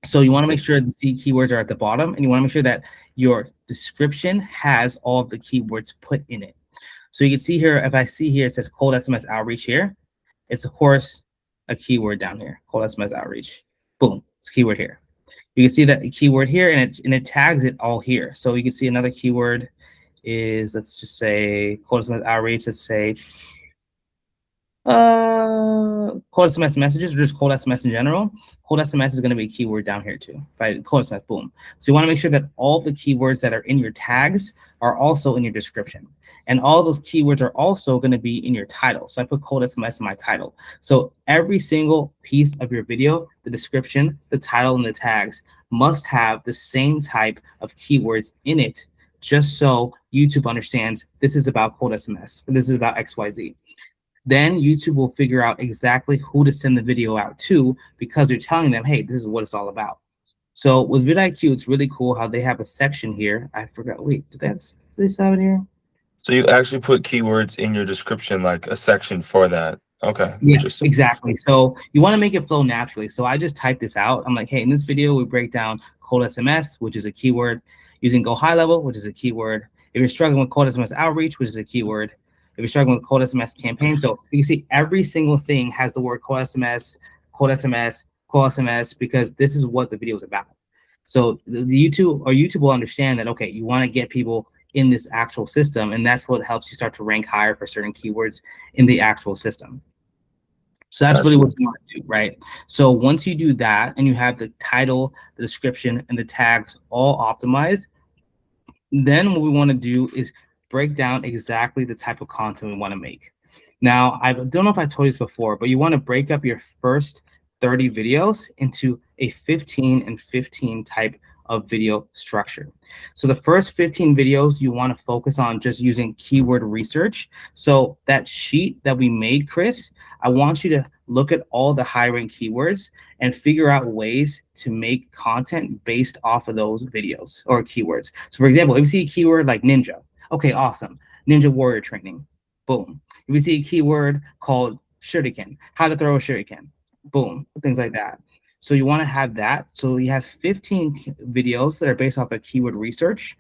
So you want to make sure the keywords are at the bottom, and you want to make sure that your description has all of the keywords put in it. So you can see here, if I see here, it says cold SMS outreach here. It's of course a keyword down here, cold SMS outreach. Boom, it's a keyword here. You can see that keyword here, and it tags it all here. So you can see another keyword is, let's just say cold SMS outreach. Let's say cold SMS messages, or just cold SMS in general. Cold SMS is going to be a keyword down here too, right? Cold SMS, boom. So you want to make sure that all the keywords that are in your tags are also in your description, and all those keywords are also going to be in your title. So I put cold SMS in my title. So every single piece of your video, the description, the title, and the tags must have the same type of keywords in it, just so YouTube understands this is about cold SMS, or this is about XYZ. Then YouTube will figure out exactly who to send the video out to, because you're telling them, hey, this is what it's all about. So with vidIQ, it's really cool how they have a section here. I forgot. Wait, did they have it here? So you actually put keywords in your description, like a section for that. Okay. Yeah, exactly. So you want to make it flow naturally. So I just typed this out. I'm like, hey, in this video, we break down cold SMS, which is a keyword, using Go High Level, which is a keyword. If you're struggling with cold SMS outreach, which is a keyword. If you're struggling with cold SMS campaign, so you can see every single thing has the word cold SMS, cold SMS, cold SMS, because this is what the video is about. So the YouTube will understand that, okay, you want to get people in this actual system, and that's what helps you start to rank higher for certain keywords in the actual system. So that's really what you want to do, right? So once you do that and you have the title, the description, and the tags all optimized, then what we want to do is break down exactly the type of content we want to make. Now, I don't know if I told you this before, but you want to break up your first 30 videos into a 15 and 15 type of video structure. So the first 15 videos, you want to focus on just using keyword research. So that sheet that we made, Chris, I want you to look at all the high ranked keywords and figure out ways to make content based off of those videos or keywords. So for example, if you see a keyword like ninja, okay, awesome. Ninja warrior training, boom. If you see a keyword called shuriken, how to throw a shuriken, boom, things like that. So you want to have that. So you have 15 videos that are based off of keyword research.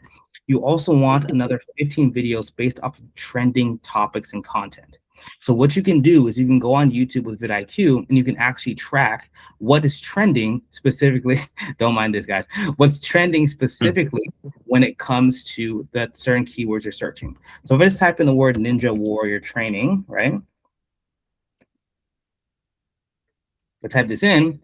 You also want another 15 videos based off of trending topics and content. So what you can do is you can go on YouTube with vidIQ and you can actually track what is trending specifically. Don't mind this, guys. What's trending specifically when it comes to that certain keywords you're searching. So if I just type in the word ninja warrior training, right? I type this in,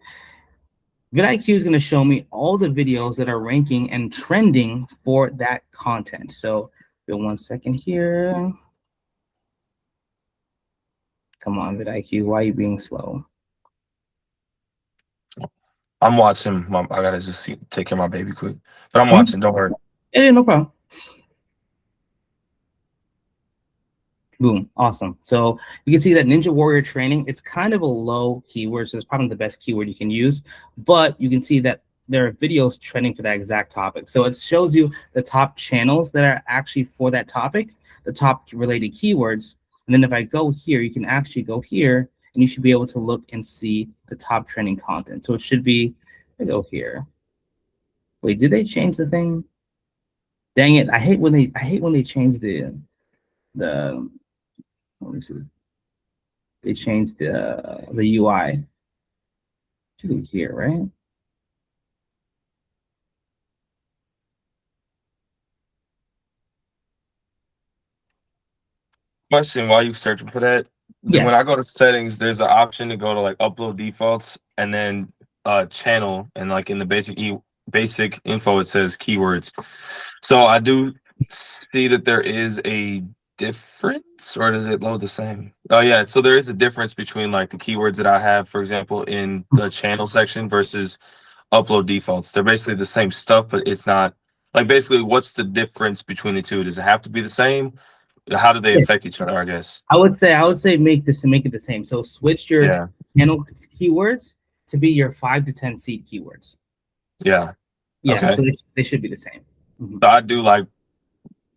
vidIQ is going to show me all the videos that are ranking and trending for that content. So give 1 second here. Come on, vidIQ, why are you being slow? I'm watching. I gotta just take care of my baby quick. But I'm watching, don't worry. Yeah, no problem. Boom, awesome. So you can see that Ninja Warrior Training, it's kind of a low keyword, so it's probably the best keyword you can use, but you can see that there are videos trending for that exact topic. So it shows you the top channels that are actually for that topic, the top related keywords. And then if I go here, you can actually go here and you should be able to look and see the top trending content. So it should be, I go here. Wait, did they change the thing? Dang it! I hate when they change the let me see. They changed the UI. Should be here, right? Question while you searching for that. Yes. When I go to settings, there's an option to go to like upload defaults and then channel, and like in the basic info it says keywords. So I do see that there is a difference, or does it load the same? Oh yeah, so there is a difference between like the keywords that I have, for example, in the channel section versus upload defaults. They're basically the same stuff, but it's not like, basically what's the difference between the two? Does it have to be the same? How do they affect each other, I guess? I would say make it the same. So switch your channel keywords to be your 5 to 10 seed keywords. Yeah. Yeah. Okay. So they should be the same. So I do like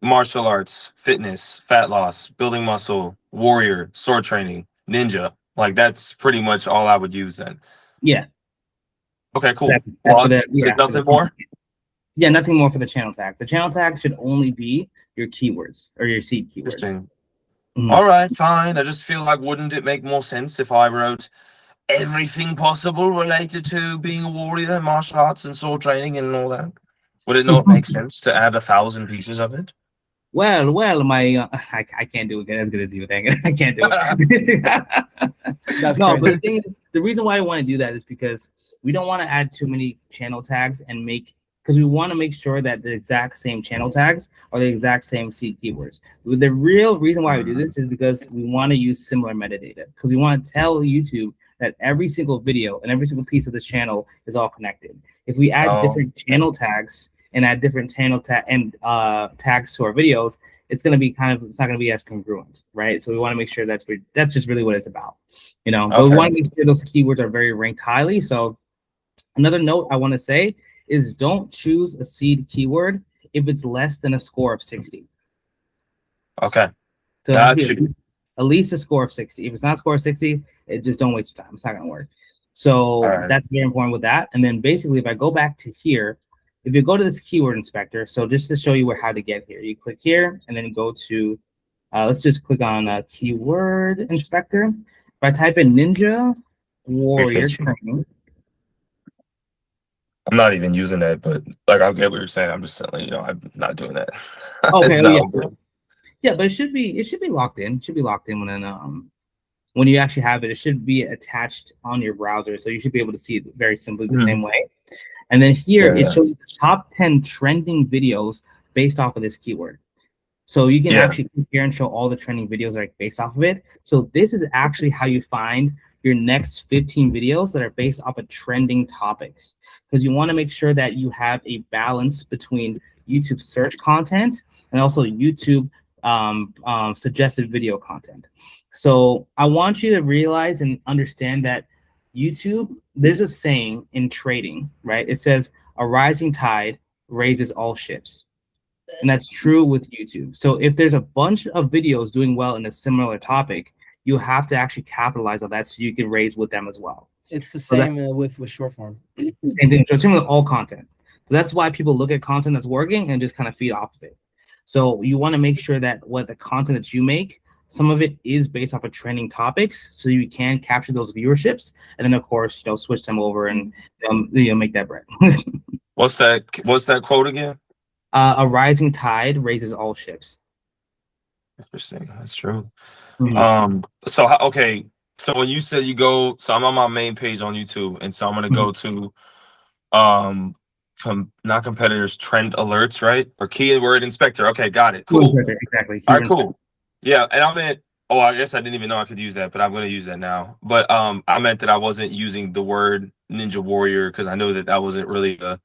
martial arts, fitness, fat loss, building muscle, warrior, sword training, ninja. Like that's pretty much all I would use then. Yeah. Okay, cool. Exactly. Well, nothing more? Yeah, nothing more for the channel tag. The channel tag should only be your keywords or your seed keywords. All right, fine. I just feel like, wouldn't it make more sense if I wrote everything possible related to being a warrior and martial arts and sword training and all that? Would it not make sense to add 1,000 pieces of it? Well, my I can't do it as good as you, dang it. I can't do it. That's no, crazy. but the thing is, the reason why I want to do that is because we don't want to add too many channel tags and because we want to make sure that the exact same channel tags are the exact same seed keywords. The real reason why we do this is because we want to use similar metadata, because we want to tell YouTube that every single video and every single piece of this channel is all connected. If we add different channel tags and add different channel tags to our videos, it's going to be it's not going to be as congruent, right? So we want to make sure that's just really what it's about, But we want to make sure those keywords are very ranked highly. So another note I want to say is don't choose a seed keyword if it's less than a score of 60. Okay. So it has to be at least a score of 60. If it's not a score of 60, just don't waste your time. It's not going to work. So that's very important with that. And then basically, if I go back to here, if you go to this keyword inspector, so just to show you how to get here, you click here and then go to, let's just click on keyword inspector. If I type in ninja warrior training. I'm not even using that, but like I get what you're saying. I'm just saying, I'm not doing that. Okay. Yeah, but it should be locked in. It should be locked in when you actually have it. It should be attached on your browser, so you should be able to see it very simply the same way. And then here it shows you the top 10 trending videos based off of this keyword. So you can actually click here and show all the trending videos that are based off of it. So this is actually how you find your next 15 videos that are based off of trending topics, because you want to make sure that you have a balance between YouTube search content and also YouTube suggested video content. So I want you to realize and understand that YouTube, there's a saying in trading, right? It says a rising tide raises all ships. And that's true with YouTube. So if there's a bunch of videos doing well in a similar topic, you have to actually capitalize on that so you can raise with them as well. It's the same with short form. Same thing with all content. So that's why people look at content that's working and just kind of feed off of it. So you want to make sure that what the content that you make, some of it is based off of trending topics, so you can capture those viewerships, and then of course, switch them over and make that bread. What's that quote again? A rising tide raises all ships. Interesting. That's true. Mm-hmm. So when you said you go, so I'm on my main page on YouTube, and so I'm gonna go to not competitors, trend alerts, right? Or keyword inspector. Okay, got it. Cool. Exactly. All right, cool. Yeah, and I meant, I guess I didn't even know I could use that, but I'm gonna use that now. But I meant that I wasn't using the word Ninja Warrior because I know that wasn't really a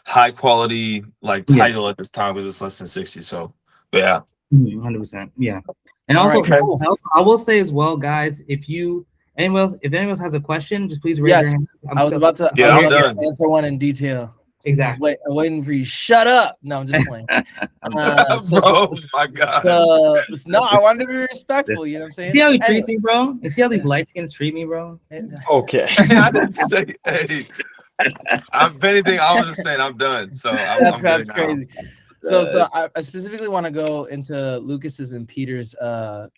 high quality title at this time because it's less than 60. So yeah. 100%. Yeah. And also, I will say as well, guys, if anyone else has a question, just please raise your hand. I'm done. Answer one in detail. Exactly. I'm waiting for you. Shut up. No, I'm just playing. My God. No, I wanted to be respectful. You know what I'm saying? See how he treats me, bro? You see how these light skins treat me, bro? Okay. I didn't say, hey. If anything, I was just saying I'm done. So that's crazy. So I specifically want to go into Lucas's and Peter's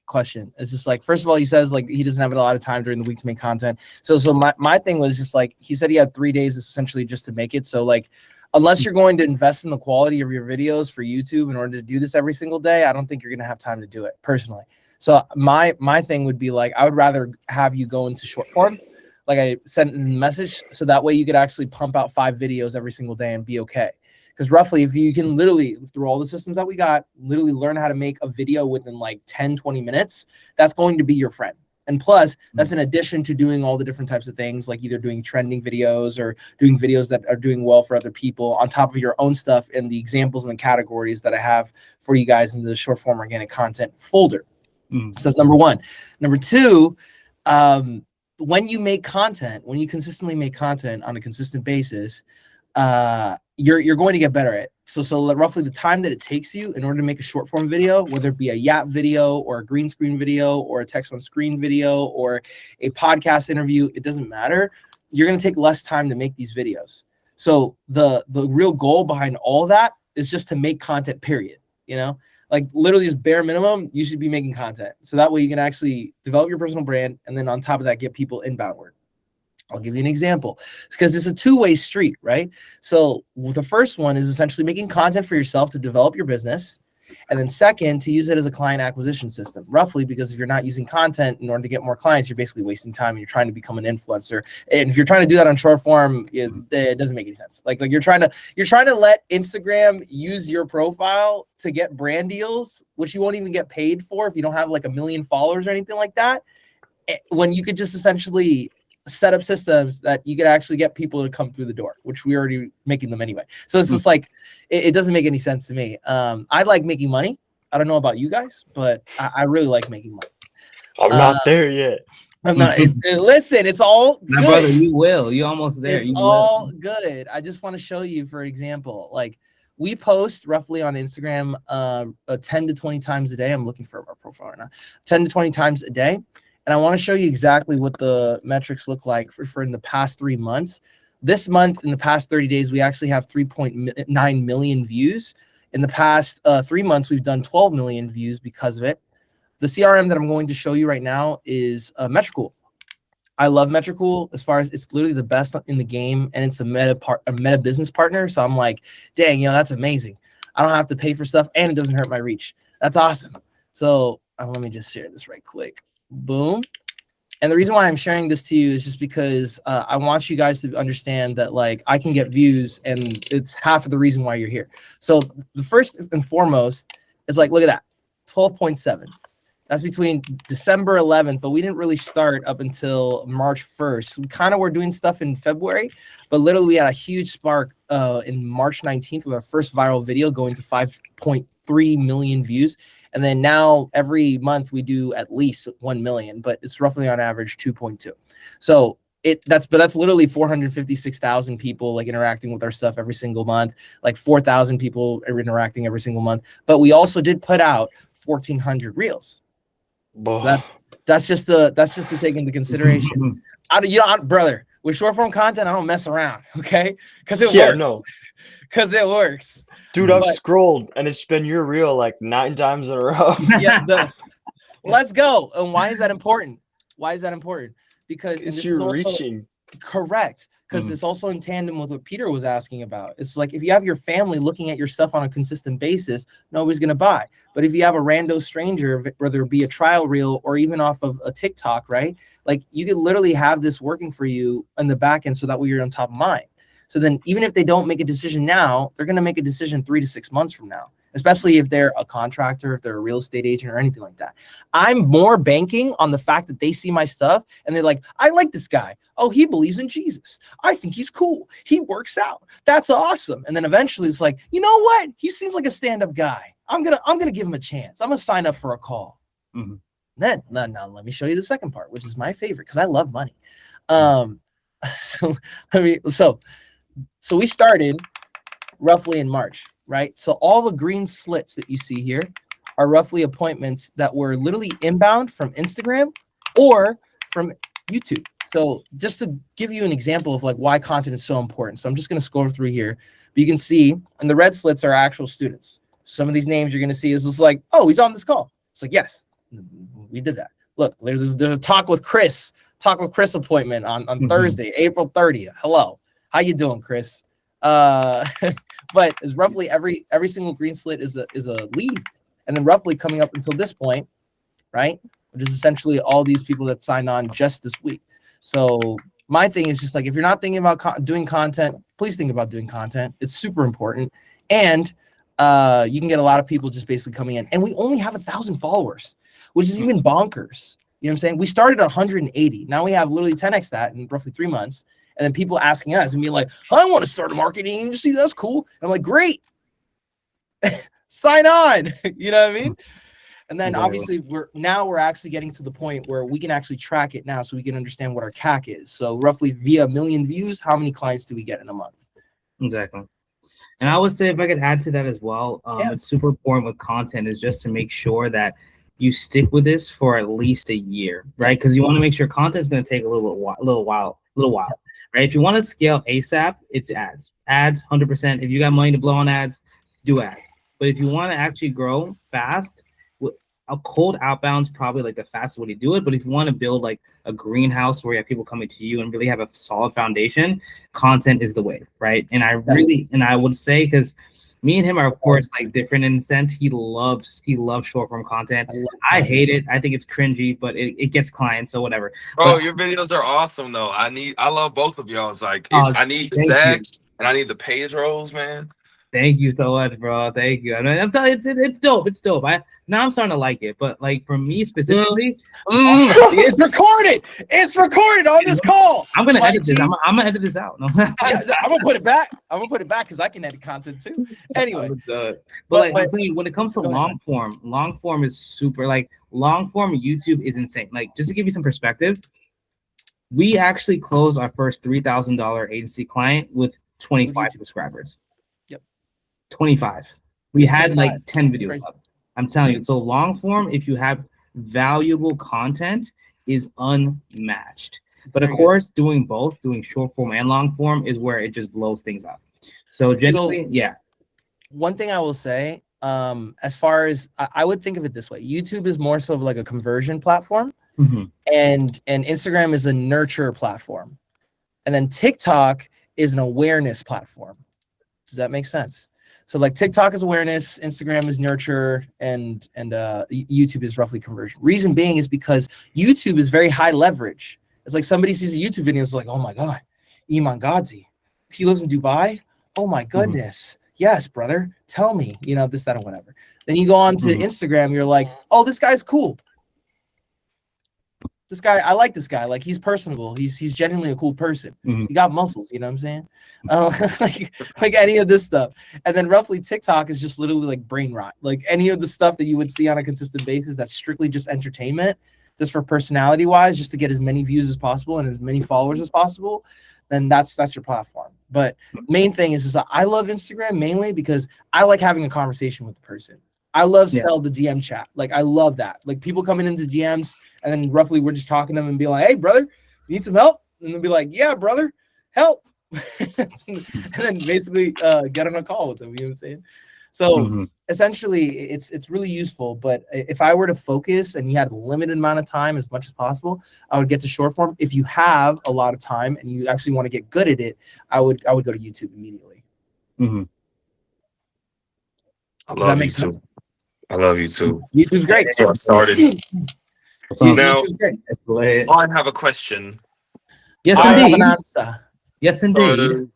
question. It's just like, first of all, he says like he doesn't have a lot of time during the week to make content. So my thing was just like, he said he had 3 days essentially just to make it. So like, unless you're going to invest in the quality of your videos for YouTube in order to do this every single day, I don't think you're gonna have time to do it personally. So my thing would be like, I would rather have you go into short form. Like I sent in the message, so that way you could actually pump out 5 videos every single day and be okay. Because roughly, if you can literally, through all the systems that we got, literally learn how to make a video within like 10, 20 minutes, that's going to be your friend. And plus, that's in addition to doing all the different types of things, like either doing trending videos or doing videos that are doing well for other people on top of your own stuff and the examples and the categories that I have for you guys in the short form organic content folder. So that's number one. Number two, when you make content, when you consistently make content on a consistent basis, you're going to get better at it. So roughly the time that it takes you in order to make a short form video, whether it be a YAP video or a green screen video or a text on screen video or a podcast interview, it doesn't matter. You're going to take less time to make these videos. So the real goal behind all that is just to make content, period. You know, like literally just bare minimum, you should be making content. So that way you can actually develop your personal brand. And then on top of that, get people inboundward. I'll give you an example because it's a two-way street, right? So the first one is essentially making content for yourself to develop your business. And then second, to use it as a client acquisition system, roughly, because if you're not using content in order to get more clients, you're basically wasting time and you're trying to become an influencer. And if you're trying to do that on short form, it doesn't make any sense. Like you're trying to let Instagram use your profile to get brand deals, which you won't even get paid for if you don't have like 1 million followers or anything like that. When you could just essentially set up systems that you could actually get people to come through the door, which we're already making them anyway. So it's just like, it doesn't make any sense to me. I like making money. I don't know about you guys, but I really like making money. I'm not there yet. I'm not. Listen, it's all good. My brother, you will. You're almost there. It's all good. I just want to show you, for example, like we post roughly on Instagram 10 to 20 times a day. I'm looking for our profile right now. 10 to 20 times a day. And I want to show you exactly what the metrics look like for in the past 3 months. This month, in the past 30 days, we actually have 3.9 million views. In the past 3 months, we've done 12 million views because of it. The CRM that I'm going to show you right now is Metricool. I love Metricool as far as it's literally the best in the game, and it's a meta business partner. So I'm like, dang, that's amazing. I don't have to pay for stuff, and it doesn't hurt my reach. That's awesome. So let me just share this right quick. Boom. And the reason why I'm sharing this to you is just because I want you guys to understand that like I can get views and it's half of the reason why you're here. So the first and foremost is like, look at that, 12.7. That's between December 11th, but we didn't really start up until March 1st. We kind of were doing stuff in February, but literally we had a huge spark in March 19th with our first viral video going to 5.3 million views. And then now every month we do at least 1 million, but it's roughly on average 2.2. So that's literally 456,000 people like interacting with our stuff every single month, like 4,000 people are interacting every single month. But we also did put out 1,400 reels. So that's just to take into consideration. Brother, with short form content, I don't mess around, okay? Because it works. No. Because it works. Dude, I've scrolled and it's been your reel like 9 times in a row. Let's go. And why is that important? Because you're reaching. Correct. Because it's also in tandem with what Peter was asking about. It's like if you have your family looking at your stuff on a consistent basis, nobody's going to buy. But if you have a rando stranger, whether it be a trial reel or even off of a TikTok, right? Like you could literally have this working for you on the back end so that way you're on top of mind. So then even if they don't make a decision now, they're going to make a decision 3 to 6 months from now, especially if they're a contractor, if they're a real estate agent or anything like that. I'm more banking on the fact that they see my stuff and they're like, I like this guy. Oh, he believes in Jesus. I think he's cool. He works out. That's awesome. And then eventually it's like, you know what? He seems like a stand-up guy. I'm going to give him a chance. I'm going to sign up for a call. Then now let me show you the second part, which is my favorite because I love money. So we started roughly in March, right? So all the green slits that you see here are roughly appointments that were literally inbound from Instagram or from YouTube. So just to give you an example of like why content is so important. So I'm just going to scroll through here. But you can see, and the red slits are actual students. Some of these names you're going to see is just like, oh, he's on this call. It's like, yes, we did that. Look, there's a talk with Chris appointment on Thursday, April 30th. Hello. How you doing, Chris? But it's roughly every single green slit is a lead. And then roughly coming up until this point, right? Which is essentially all these people that signed on just this week. So my thing is just like, if you're not thinking about doing content, please think about doing content. It's super important. And you can get a lot of people just basically coming in. And we only have 1,000 followers, which is even bonkers. You know what I'm saying? We started at 180. Now we have literally 10x that in roughly 3 months. And then people asking us and being like, I want to start a marketing agency. That's cool. And I'm like, great. Sign on. You know what I mean? And then obviously we're actually getting to the point where we can actually track it now so we can understand what our CAC is. So roughly via 1 million views, how many clients do we get in a month? Exactly. And I would say if I could add to that as well, it's super important with content is just to make sure that you stick with this for at least a year, right? Because you want to make sure content is going to take a little while, right? If you want to scale ASAP, it's ads. Ads, 100%. If you got money to blow on ads, do ads. But if you want to actually grow fast, a cold outbound is probably like the fastest way to do it. But if you want to build like a greenhouse where you have people coming to you and really have a solid foundation, content is the way, right? And I would say, because me and him are of course like different in a sense. He loves short form content. I hate it. I think it's cringy, but it gets clients, so whatever. Bro, your videos are awesome though. I love both of y'all's. Like I need the sex and I need the page rolls, man. Thank you so much, bro. Thank you. I mean, I'm telling you, it's dope. It's dope. Now I'm starting to like it. But like for me specifically, it's recorded. It's recorded on this call. I'm gonna edit this. I'm gonna edit this out. No. I'm gonna put it back. I'm gonna put it back because I can edit content too. Anyway, but like I'm telling you, when it comes to long form is super. Like long form YouTube is insane. Like just to give you some perspective, we actually closed our first $3,000 agency client with 25 subscribers. 25. We had 25. Like 10 videos up. I'm telling you. So long form, if you have valuable content, is unmatched. But of course, doing both, doing short form and long form, is where it just blows things up. So generally, yeah. One thing I will say, as far as I would think of it this way, YouTube is more so of like a conversion platform, and Instagram is a nurture platform, and then TikTok is an awareness platform. Does that make sense? So like TikTok is awareness, Instagram is nurture, and YouTube is roughly conversion. Reason being is because YouTube is very high leverage. It's like somebody sees a YouTube video, it's like, oh my God, Iman Gadzhi, he lives in Dubai. Oh my goodness. Yes, brother. Tell me, this, that, and whatever. Then you go on to Instagram, you're like, oh, this guy's cool. This guy, I like this guy. Like, he's personable. He's genuinely a cool person. He got muscles, you know what I'm saying? Like any of this stuff. And then roughly TikTok is just literally like brain rot. Like any of the stuff that you would see on a consistent basis that's strictly just entertainment, just for personality wise, just to get as many views as possible and as many followers as possible, then that's your platform. But main thing is I love Instagram mainly because I like having a conversation with the person. I love sell the DM chat. Like, I love that. Like, people coming into DMs and then roughly we're just talking to them and be like, hey, brother, you need some help? And they'll be like, yeah, brother, help. And then basically get on a call with them. You know what I'm saying? So essentially, it's really useful. But if I were to focus and you had a limited amount of time as much as possible, I would get to short form. If you have a lot of time and you actually want to get good at it, I would go to YouTube immediately. I love YouTube. I love YouTube. YouTube's great. So I started. Now, great. I have a question. Yes, I indeed. have an answer. Yes, indeed.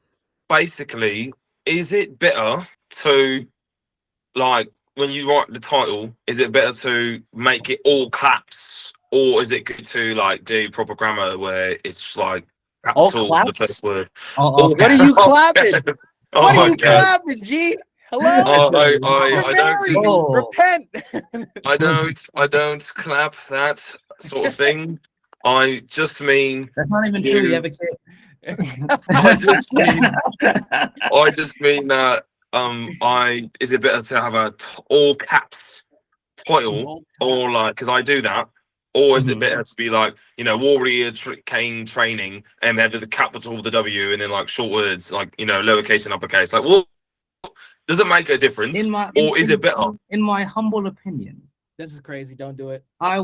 Basically, is it better to, like, when you write the title, is it better to make it all caps, or is it good to like do proper grammar where it's like capitals the first word? What are you clapping? What are you clapping, G? Hello? Repent. I don't clap that sort of thing. I just mean that's not even true. You have a kid. I just mean that is it better to have a all caps title or like because I do that, or is it better to be like warrior cane training and have the capital of the W and then like short words like lowercase and uppercase? Like, well, does it make a difference, or is it better? In my humble opinion, this is crazy. Don't do it. I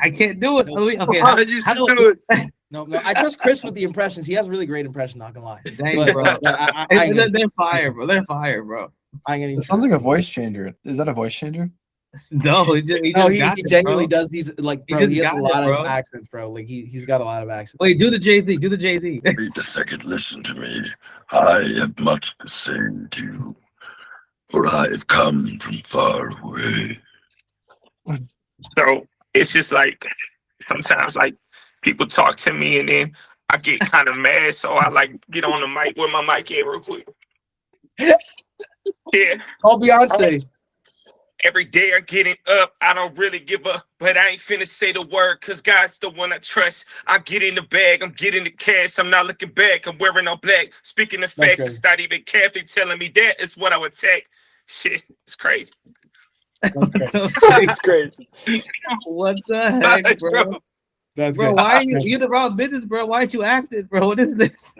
can't do it. Okay, how did you do it? No, I trust Chris with the impressions. He has really great impressions. Not gonna lie. Dang, bro. They're fire, bro. They're fire, bro. It sounds like a voice changer. Is that a voice changer? No, he genuinely does these like, bro. He has a lot of accents, bro. Like he's got a lot of accents. Wait, do the Jay-Z. Do the Jay-Z. Wait a second. Listen to me. I have much to say to you, for I have come from far away. So it's just like sometimes like people talk to me and then I get kind of mad, so I like get on the mic with my mic here real quick. Yeah. Call Beyonce. Every day I'm getting up, I don't really give up, but I ain't finna say the word, cause God's the one I trust. I get in the bag, I'm getting the cash, I'm not looking back, I'm wearing all black. Speaking of facts, it's not even cap, they telling me that is what I would take. Shit, it's crazy. It's crazy. What the heck, bro? That's bro, good. why are you're the wrong business, bro? Why aren't you acting, bro? What is this?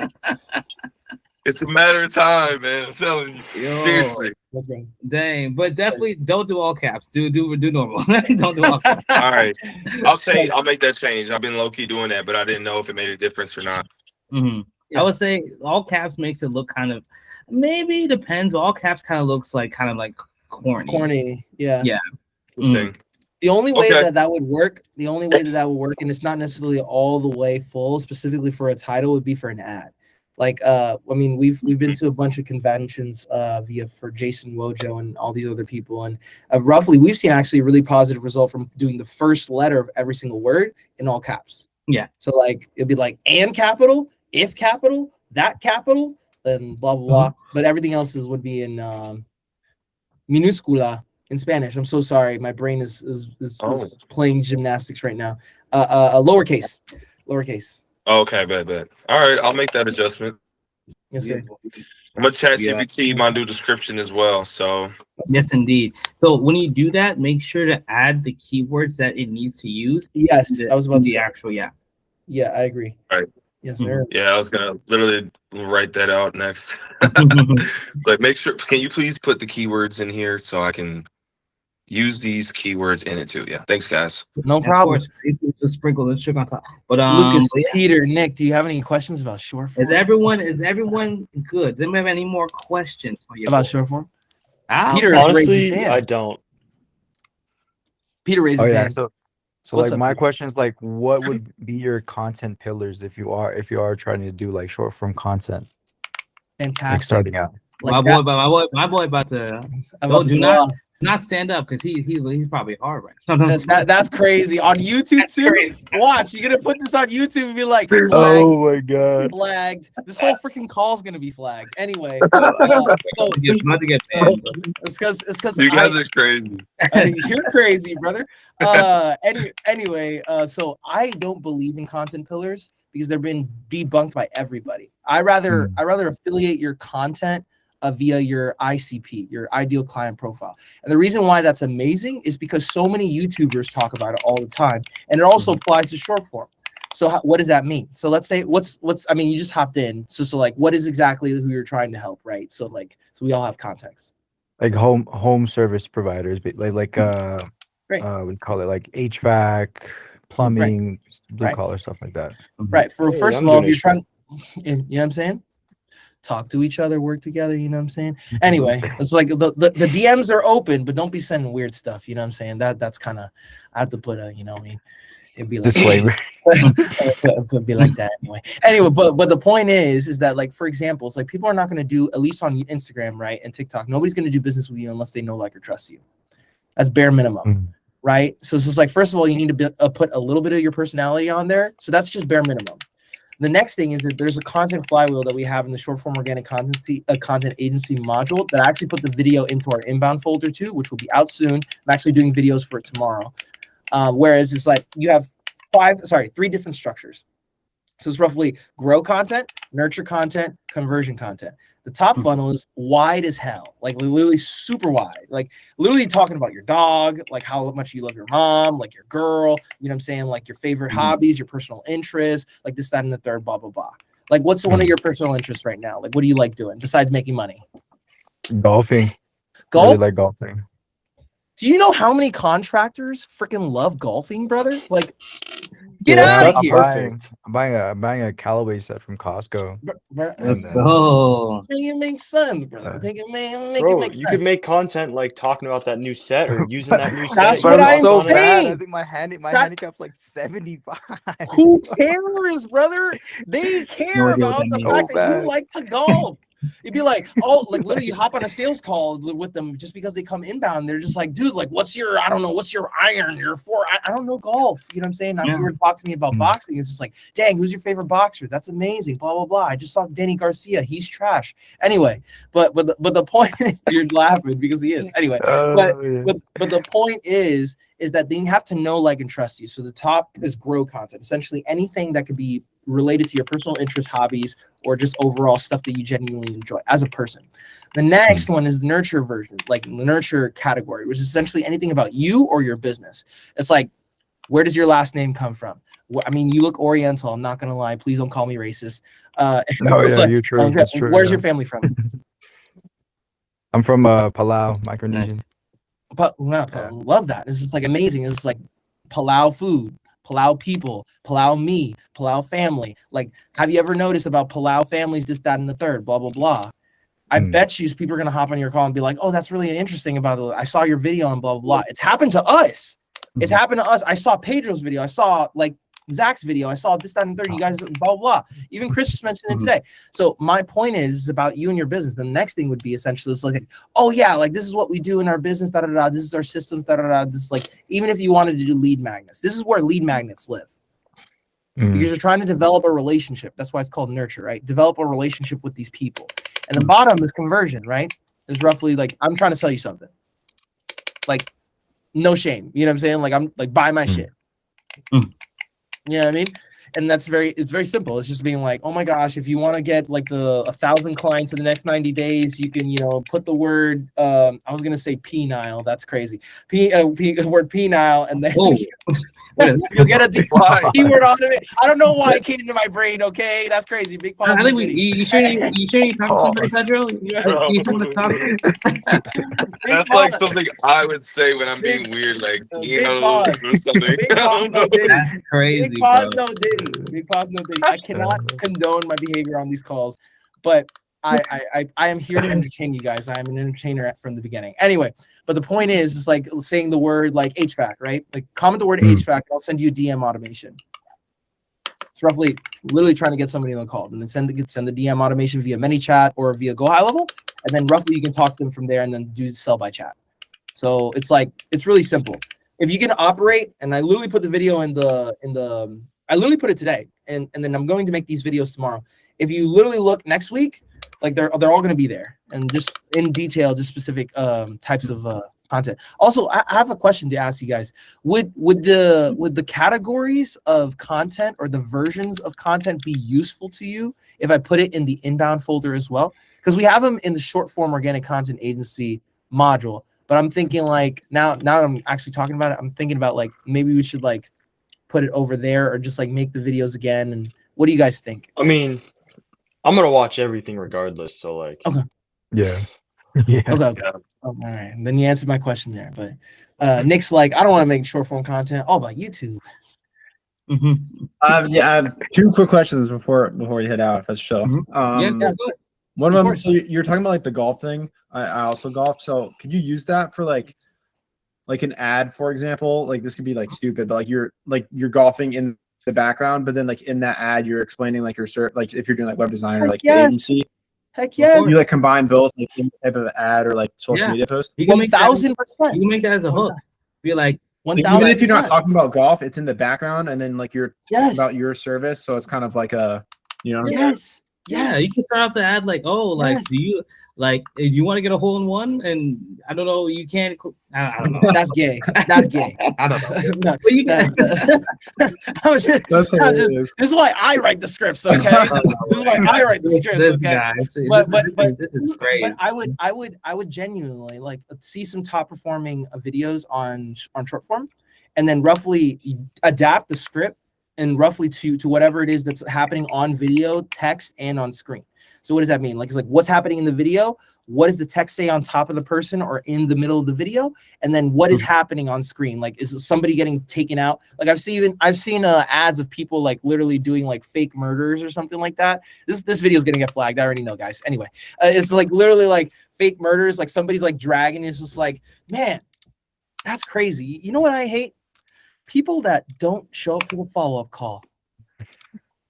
It's a matter of time, man. I'm telling you. Seriously. That's great. Dang, but definitely don't do all caps. Do normal. Don't do all caps. All right. I'll change. I'll make that change. I've been low key doing that, but I didn't know if it made a difference or not. I would say all caps makes it look kind of, maybe depends, but all caps kind of looks like corny. It's corny. Yeah. Yeah. The only way that would work, and it's not necessarily all the way full, specifically for a title, would be for an ad. Like, I mean, we've been to a bunch of conventions for Jason Wojo and all these other people, and roughly we've seen actually a really positive result from doing the first letter of every single word in all caps. Yeah. So like it'd be like and capital, if capital, that capital, and blah blah blah. But everything else would be in minuscula in Spanish. I'm so sorry, my brain is playing gymnastics right now. Lowercase. Okay, bet. All right, I'll make that adjustment. Yes, sir. I'm gonna chat GPT my new description as well. So yes, indeed. So when you do that, make sure to add the keywords that it needs to use. Yes, I was about to say. Actual. Yeah, I agree. All right. Yes, sir. Yeah, I was gonna literally write that out next. It's like, make sure. Can you please put the keywords in here so I can use these keywords in it too? Yeah. Thanks, guys. No problem. Just sprinkle the sugar on top. But Lucas, Peter, Nick, do you have any questions about short form? Is everyone good? Does anyone have any more questions for you about short form? Peter, honestly, I don't. Peter raises his hand. So like my question is like, what would be your content pillars if you are trying to do like short form content? Fantastic. Like starting out. Like my boy about to not stand up because he's probably hard right now. That's crazy. On YouTube too. Watch, you're gonna put this on YouTube and be like, flagged, oh my god, flagged. This whole freaking call is gonna be flagged. Anyway, so not to get banned. It's because you guys are crazy. You're crazy, brother. Anyway, so I don't believe in content pillars because they're been debunked by everybody. I rather affiliate your content via your ICP, your ideal client profile. And the reason why that's amazing is because so many YouTubers talk about it all the time, and it also applies to short form. So what does that mean? So let's say I mean, you just hopped in. So like, what is exactly who you're trying to help, right? So we all have context. Like home service providers, but like we call it like HVAC, plumbing, blue collar stuff like that. Right. First of all, if you're trying, you know what I'm saying? Talk to each other, work together, you know what I'm saying? Anyway, it's like the DMs are open, but don't be sending weird stuff, you know what I'm saying? That's kind of, I have to put a, you know what I mean? It'd be like disclaimer. It'd be like that anyway. But the point is that, like, for example, it's like people are not going to do, at least on Instagram, right, and TikTok, nobody's going to do business with you unless they know, like, or trust you. That's bare minimum, right? So it's just like, first of all, you need to put a little bit of your personality on there. So that's just bare minimum. The next thing is that there's a content flywheel that we have in the short form organic content agency module that I actually put the video into our inbound folder too, which will be out soon. I'm actually doing videos for it tomorrow. Whereas it's like you have three different structures. So it's roughly grow content, nurture content, conversion content. The top funnel is wide as hell, like literally super wide, like literally talking about your dog, like how much you love your mom, like your girl, you know what I'm saying? Like your favorite hobbies, your personal interests, like this, that, and the third, blah, blah, blah. Like what's one of your personal interests right now? Like what do you like doing besides making money? Golfing. Golf? Really like golfing. Do you know how many contractors freaking love golfing, brother? Like, get Yeah, out of I'm here. buying a Callaway set from Costco. Let's then- go. Make it make sense, brother. Make it Bro, make you sense. could make content like talking about that new set or using that new set. That's But what I'm I'm so saying. bad. I think my That- handicap's like 75. Who cares, brother? They care No idea what about that the means. fact So that you bad. like to golf. You'd be like, oh, like literally you hop on a sales call with them just because they come inbound. They're just like, dude, like, what's your, I don't know, what's your iron? Your four, I don't know golf. You know what I'm saying? Now, if you were to talk to me about boxing, it's just like, dang, who's your favorite boxer? That's amazing. Blah, blah, blah. I just saw Danny Garcia. He's trash. Anyway, but the point, you're laughing because he is. Anyway, but the point is that they have to know, like, and trust you. So the top is grow content, essentially anything that could be related to your personal interests, hobbies, or just overall stuff that you genuinely enjoy as a person. The next one is the nurture version, like the nurture category, which is essentially anything about you or your business. It's like, where does your last name come from? I mean, you look Oriental. I'm not gonna lie. Please don't call me racist. No, yeah, like, you're true. That's true. Where's Yeah. your family from? I'm from Palau, Micronesian. Nice. But love that. It's just like amazing. It's like Palau food, Palau people, Palau me, Palau family. Like, have you ever noticed about Palau families, this, that, and the third, blah, blah, blah. I bet you people are going to hop on your call and be like, oh, that's really interesting about it. I saw your video on blah, blah, blah. It's happened to us. It's happened to us. I saw Pedro's video. I saw like Zach's video. I saw this, that, and the third. You guys, blah, blah, blah. Even Chris just mentioned it today. So my point is about you and your business. The next thing would be essentially it's like, oh yeah, like this is what we do in our business, da da da. This is our system, da da da. This is like, even if you wanted to do lead magnets, this is where lead magnets live. Because you're trying to develop a relationship. That's why it's called nurture, right? Develop a relationship with these people. And the bottom is conversion, right? It's roughly like, I'm trying to sell you something. Like, no shame. You know what I'm saying? Like, I'm like, buy my shit. You know what I mean? And it's very simple. It's just being like, oh my gosh, if you want to get like 1,000 clients in the next 90 days, you can, put the word, I was going to say penile. That's crazy. Word penile. And then you'll get a keyword out of it. I don't know why it came into my brain. Okay. That's crazy. Big pause. I think you sure you talk to somebody, Pedro? You That's like something I would say when I'm being weird, like, or something. Big pause, no Diddy. That's crazy, Big pause, bro. no Diddy. Big pause, no Diddy. I cannot condone my behavior on these calls, but I am here to entertain you guys. I am an entertainer from the beginning. Anyway, but the point is like saying the word like HVAC, right? Like comment the word HVAC, I'll send you a DM automation. It's roughly literally trying to get somebody on the call, and then send the DM automation via ManyChat or via Go High Level, and then roughly you can talk to them from there and then do sell by chat. So it's like it's really simple. If you can operate, and I literally put the video I literally put it today, and then I'm going to make these videos tomorrow. If you literally look next week, like they're all going to be there, and just in detail, just specific types of content. Also, I have a question to ask you guys. Would the categories of content or the versions of content be useful to you if I put it in the inbound folder as well? Because we have them in the short form organic content agency module, but I'm thinking like now that I'm actually talking about it, I'm thinking about like maybe we should like put it over there or just like make the videos again. And what do you guys think? I mean, I'm gonna watch everything regardless. So like, okay, yeah. Okay. All right, then you answered my question there. But Nick's like, I don't want to make short form content all about YouTube. I have two quick questions before we head out. If that's chill. One of them. So you're talking about like the golf thing. I also golf. So could you use that for like an ad, for example? Like this could be like stupid, but you're golfing in the background, but then like in that ad you're explaining like your like if you're doing like web design or like agency. Heck yes. You like combine both like any type of ad or like social media post. You can make 1,000%. You can make that as a hook. Be like 1,000%. Even if you're not talking about golf, it's in the background, and then like you're talking Yes. about your service, so it's kind of like a, Yes. Yeah, you can start off the ad like, oh, like Yes. do you Like, if you want to get a hole in one, and I don't know, you can't. I don't know. That's gay. That's gay. I don't know. No, But you can. That's hilarious. This is why I write the scripts, okay? This is why I write the scripts, This okay? guy, this is great. But I would genuinely like see some top performing videos on short form, and then roughly adapt the script and roughly to whatever it is that's happening on video, text, and on screen. So what does that mean? Like, it's like what's happening in the video, what does the text say on top of the person or in the middle of the video, and then what is happening on screen? Like, is somebody getting taken out? Like, I've seen ads of people like literally doing like fake murders or something like that. This video is gonna get flagged. I already know, guys. Anyway, it's like literally like fake murders. Like somebody's like dragging. It's just like, man, that's crazy. You know what I hate? People that don't show up to the follow-up call.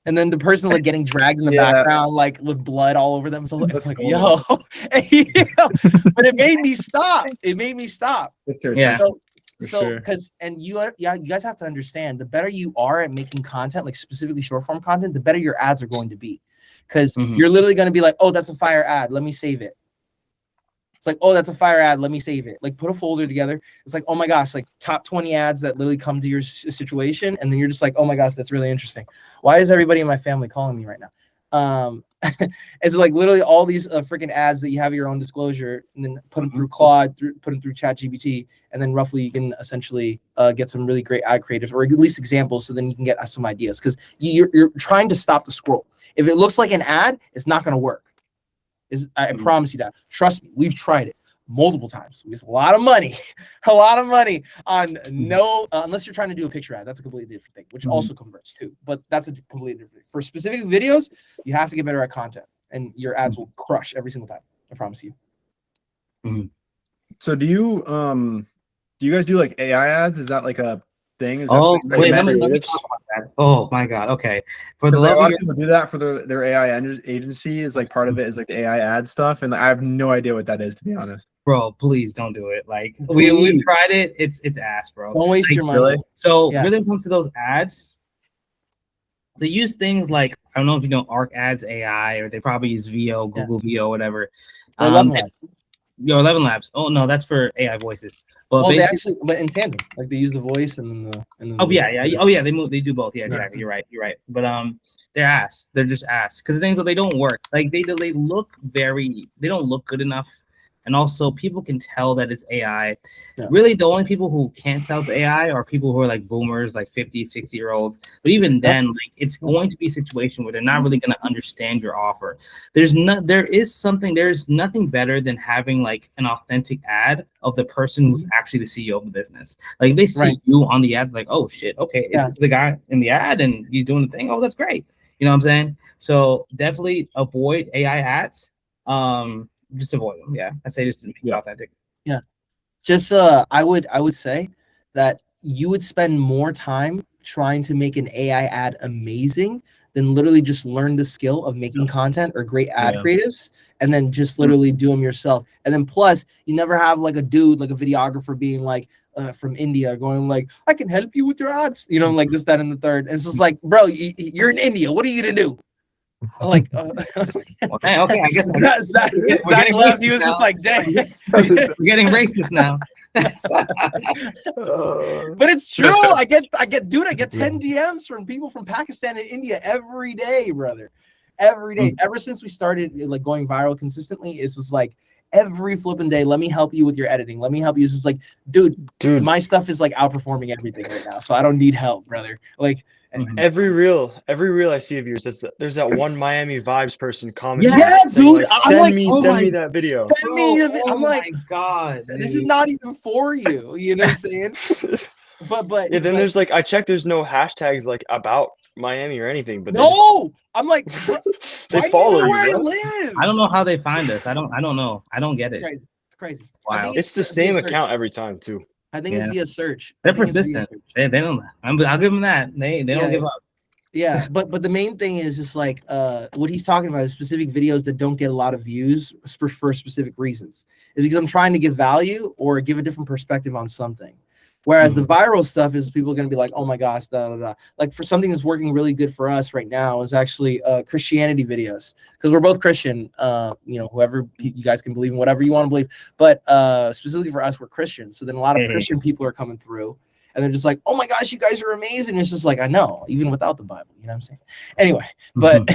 And then the person's like getting dragged in the background, like with blood all over them. So it's like, yo. But it made me stop. It made me stop. Yeah. So because you guys have to understand, the better you are at making content, like specifically short form content, the better your ads are going to be. Because you're literally going to be like, oh, that's a fire ad. Let me save it. It's like, oh, that's a fire ad. Let me save it. Like, put a folder together. It's like, oh my gosh, like top 20 ads that literally come to your situation. And then you're just like, oh my gosh, that's really interesting. Why is everybody in my family calling me right now? It's like literally all these freaking ads that you have your own disclosure, and then put them through Claude, put them through ChatGPT, and then roughly you can essentially get some really great ad creatives, or at least examples, so then you can get some ideas. Because you're trying to stop the scroll. If it looks like an ad, it's not going to work. I promise you that. Trust me, we've tried it multiple times. We waste a lot of money on unless you're trying to do a picture ad. That's a completely different thing, which also converts too. But that's a completely different thing. For specific videos, you have to get better at content, and your ads will crush every single time. I promise you. So do you guys do like AI ads? Is that like a thing? Is that wait, let me talk about that. Oh my god. Okay. For the a lot of people do that for their AI agency, is like part of it is like the AI ad stuff, and I have no idea what that is, to be honest. Bro, please don't do it. Like we tried it. It's ass, bro. Don't waste your money. Really? So really, when it comes to those ads, they use things like, I don't know if you know Arc Ads AI, or they probably use VO, Google VO, whatever. 11 Labs. 11 Labs. Oh no, that's for AI voices. But well, they actually, but in tandem, like they use the voice and then they do both. Yeah, exactly. You're right. But they're ass. They're just ass, because the things that they don't work. Like they don't look good enough. And also, people can tell that it's AI. Yeah. Really, the only people who can't tell it's AI are people who are like boomers, like 50, 60-year-olds. But even then, like, it's going to be a situation where they're not really going to understand your offer. There's nothing better than having like an authentic ad of the person who's actually the CEO of the business. Like, they see you on the ad, like, oh shit, okay, it's the guy in the ad and he's doing the thing. Oh, that's great. You know what I'm saying? So definitely avoid AI ads. Just avoid them. Yeah, I say just to make it authentic. Yeah, just I would say that you would spend more time trying to make an AI ad amazing than literally just learn the skill of making content or great ad creatives, and then just literally do them yourself. And then plus, you never have like a dude, like a videographer, being like from India, going like, I can help you with your ads, you know, like this, that, and the third. And it's just like, bro, you're in India. What are you gonna do? Like, okay, I guess Zach left. He was just like, dang, we're getting racist now. But it's true. I get 10 DMs from people from Pakistan and India every day, brother. Every day. Ever since we started like going viral consistently, it's just like every flipping day, let me help you with your editing. Let me help you. It's just like, dude, my stuff is like outperforming everything right now, so I don't need help, brother. Like, every reel I see of yours, there's that one Miami vibes person commenting. Yeah, dude, like, send me that video. Send me I'm like, my god, this is not even for you. You know what I'm saying? But yeah, then there's like, I checked, there's no hashtags like about Miami or anything. But I'm like, they follow you. Where I live? I don't know how they find us. I don't know. I don't get it. It's crazy. Wow. It's the same account every time too. I think it's via search. They're persistent. They don't. I'll give them that. They don't give up. Yeah, but the main thing is just like what he's talking about is specific videos that don't get a lot of views for specific reasons. It's because I'm trying to give value or give a different perspective on something. Whereas the viral stuff is people are going to be like, oh my gosh, da, da, da. Like for something that's working really good for us right now is actually Christianity videos, because we're both Christian. Whoever you guys can believe in, whatever you want to believe, but specifically for us, we're Christians. So then a lot of Christian people are coming through, and they're just like, oh my gosh, you guys are amazing. It's just like, I know, even without the Bible, you know what I'm saying? Anyway, but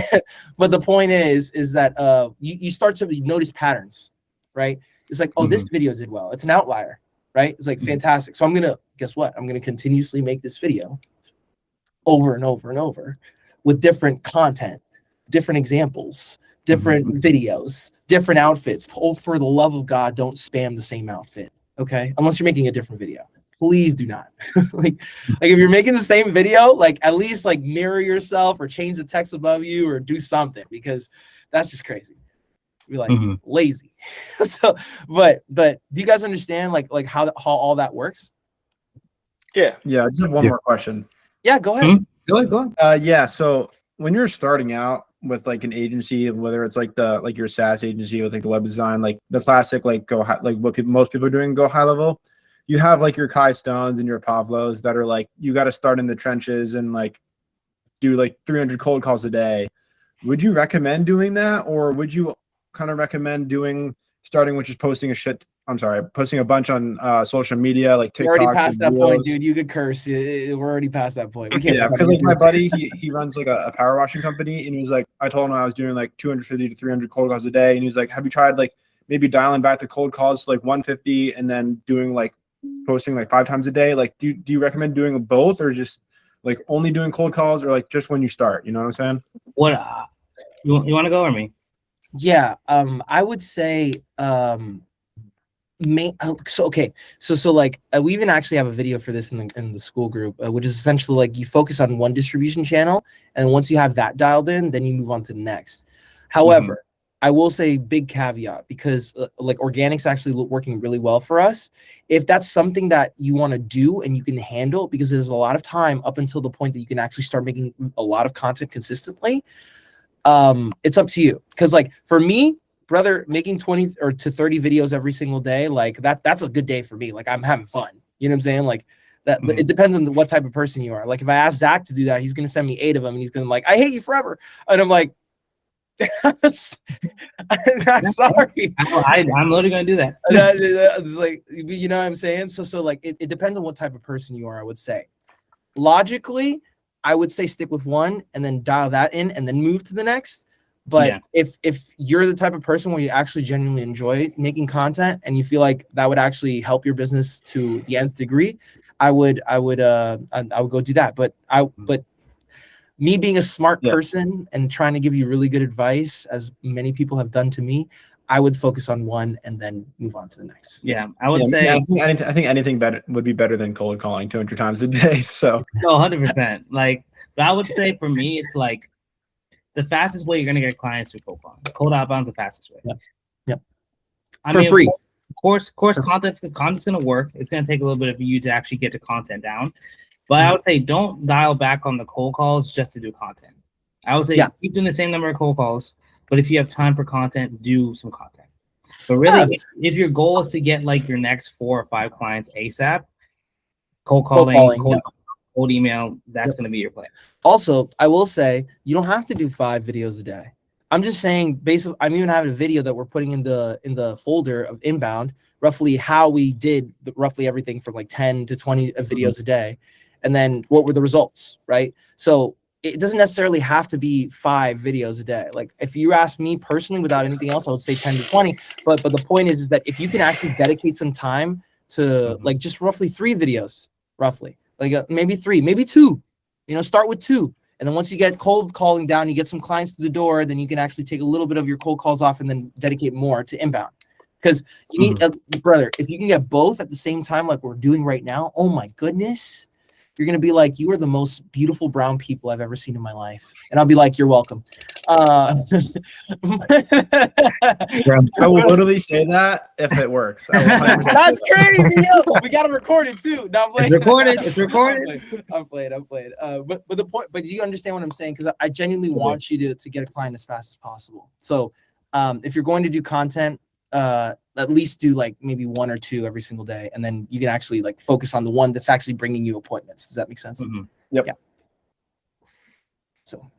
but the point is that you start to notice patterns, right? It's like, oh, this video did well. It's an outlier, right? It's like fantastic. So guess what? I'm gonna continuously make this video over and over and over with different content, different examples, different videos, different outfits. Oh, for the love of God, don't spam the same outfit, okay? Unless you're making a different video. Please do not. like if you're making the same video, like at least like mirror yourself or change the text above you or do something, because that's just crazy. Be like lazy. So, but do you guys understand like how all that works? Yeah. Yeah. I just have one more question. Yeah, go ahead. Go ahead. Yeah. So when you're starting out with like an agency, whether it's like your SaaS agency with like the web design, like the classic, like most people are doing, go high level. You have like your Kai Stones and your Pavlos that are like, you got to start in the trenches and like do like 300 cold calls a day. Would you recommend doing that, or would you kind of recommend starting with just posting a bunch on social media, like TikTok? We're already past that point, dude. You could curse. We're already past that point. We can't. Yeah, because like my buddy, he runs like a power washing company, and he was like, I told him I was doing like 250 to 300 cold calls a day, and he was like, have you tried like maybe dialing back the cold calls to like 150 and then doing like posting like 5 times a day? Like, do you recommend doing both, or just like only doing cold calls, or like just when you start? You know what I'm saying? What you want to go or me? Yeah, I would say so like we even actually have a video for this in the school group, which is essentially like you focus on one distribution channel, and once you have that dialed in, then you move on to the next. However, I will say big caveat, because like organic's actually working really well for us. If that's something that you want to do and you can handle, because there's a lot of time up until the point that you can actually start making a lot of content consistently, it's up to you. Because like for me, brother, making 20 or to 30 videos every single day, like that's a good day for me. Like I'm having fun. You know what I'm saying? Like that. It depends on what type of person you are. Like if I ask Zach to do that, he's gonna send me 8 of them, and he's gonna like, I hate you forever, and I'm like, I'm sorry. I'm literally gonna do that. It's like, you know what I'm saying? So like it depends on what type of person you are, I would say. Logically, I would say stick with one and then dial that in and then move to the next. But if you're the type of person where you actually genuinely enjoy making content and you feel like that would actually help your business to the nth degree, I would go do that. But me being a smart person and trying to give you really good advice, as many people have done to me, I would focus on one and then move on to the next. Yeah, I would say. I think anything better would be better than cold calling 200 times a day. So no, 100%. Like, but I would say for me, it's like the fastest way you're gonna get clients through cold calling. Cold outbound's the fastest way. Yep. For free. Of course, content's gonna work. It's gonna take a little bit of you to actually get the content down. But I would say don't dial back on the cold calls just to do content. I would say keep doing the same number of cold calls, but if you have time for content, do some content. But really, if your goal is to get like your next 4 or 5 clients ASAP, cold calling, cold email, that's going to be your plan. Also, I will say you don't have to do 5 videos a day. I'm just saying, basically, I'm even having a video that we're putting in the folder of inbound, roughly how we did roughly everything from like 10 to 20 videos a day. And then what were the results, right? So it doesn't necessarily have to be 5 videos a day. Like if you ask me personally, without anything else, I would say 10 to 20. But the point is that if you can actually dedicate some time to like just roughly 3 videos, roughly like maybe 3, maybe 2, start with 2. And then once you get cold calling down, you get some clients to the door, then you can actually take a little bit of your cold calls off and then dedicate more to inbound. Because you need, brother, if you can get both at the same time, like we're doing right now, oh my goodness, you're going to be like, you are the most beautiful brown people I've ever seen in my life. And I'll be like, you're welcome. I will literally say that if it works. That's crazy. Yo. We got to record it too. No, I'm playing. It's recorded. I'm playing. But the point, but you understand what I'm saying? Because I genuinely want you to get a client as fast as possible. So if you're going to do content, at least do like maybe 1 or 2 every single day, and then you can actually like focus on the one that's actually bringing you appointments. Does that make sense? Yep. Yeah. So.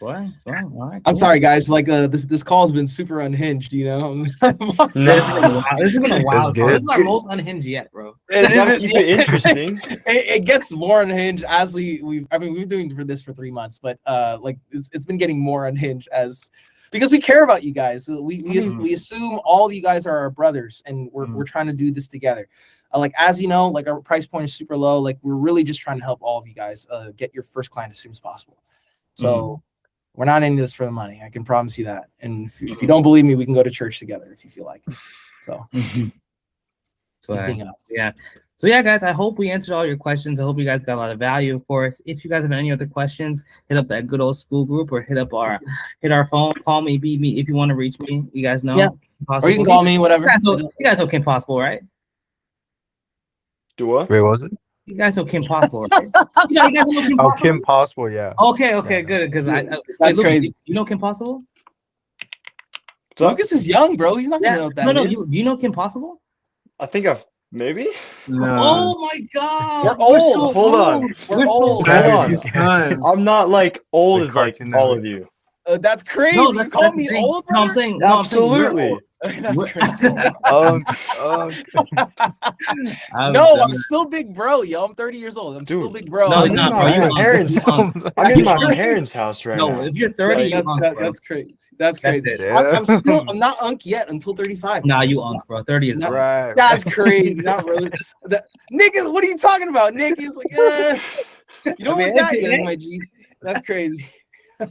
All right, I'm sorry, guys. Like this call has been super unhinged. You know. This has been a wild call. good. This is our most unhinged yet, bro. You gotta keep it interesting. It gets more unhinged as we've been doing this for 3 months, but like it's been getting more unhinged because we care about you guys. We assume all of you guys are our brothers, and we're trying to do this together. Like, as you know, like our price point is super low. Like, we're really just trying to help all of you guys get your first client as soon as possible. So we're not into this for the money. I can promise you that. And if you don't believe me, we can go to church together if you feel like it. So, just being honest. Yeah. So yeah, guys, I hope we answered all your questions. I hope you guys got a lot of value. Of course, if you guys have any other questions, hit up that good old school group or hit our phone, call me, beat me if you want to reach me. You guys know. Yeah. Or you can call me, whatever. You guys know Kim Possible, right? Do what? Wait, what was it? You guys know Kim Possible, right? You guys know Kim Oh, Possible? Kim Possible, yeah. Okay, Yeah. good. Because That's crazy. You know Kim Possible? What's up? Lucas is young, bro. He's not gonna know what that is. You know Kim Possible? I think I've maybe. No. Oh my God, We're old. so Hold on. We're old. Hold on. It's time. I'm not like old The as like cartoon all network. of you. That's crazy. No, You call me the thing. old, No, I'm brother? saying no, I'm saying you're Absolutely. old. That's crazy. Oh, No, I'm still big bro, yo. I'm 30 years old. I'm still big bro. No, I'm you're in not, bro. my You're parents' young. I'm in my You're- parents' house right No, now. if you're 30, Like, you're unk, bro. That's crazy. That's crazy. it. Yeah. I'm not unk yet until 35. Nah, you unk, bro. 30 is No. unk. right. That's crazy. Not really. Nick, what are you talking about? Nick is like, you don't want that yet, my G. That's crazy.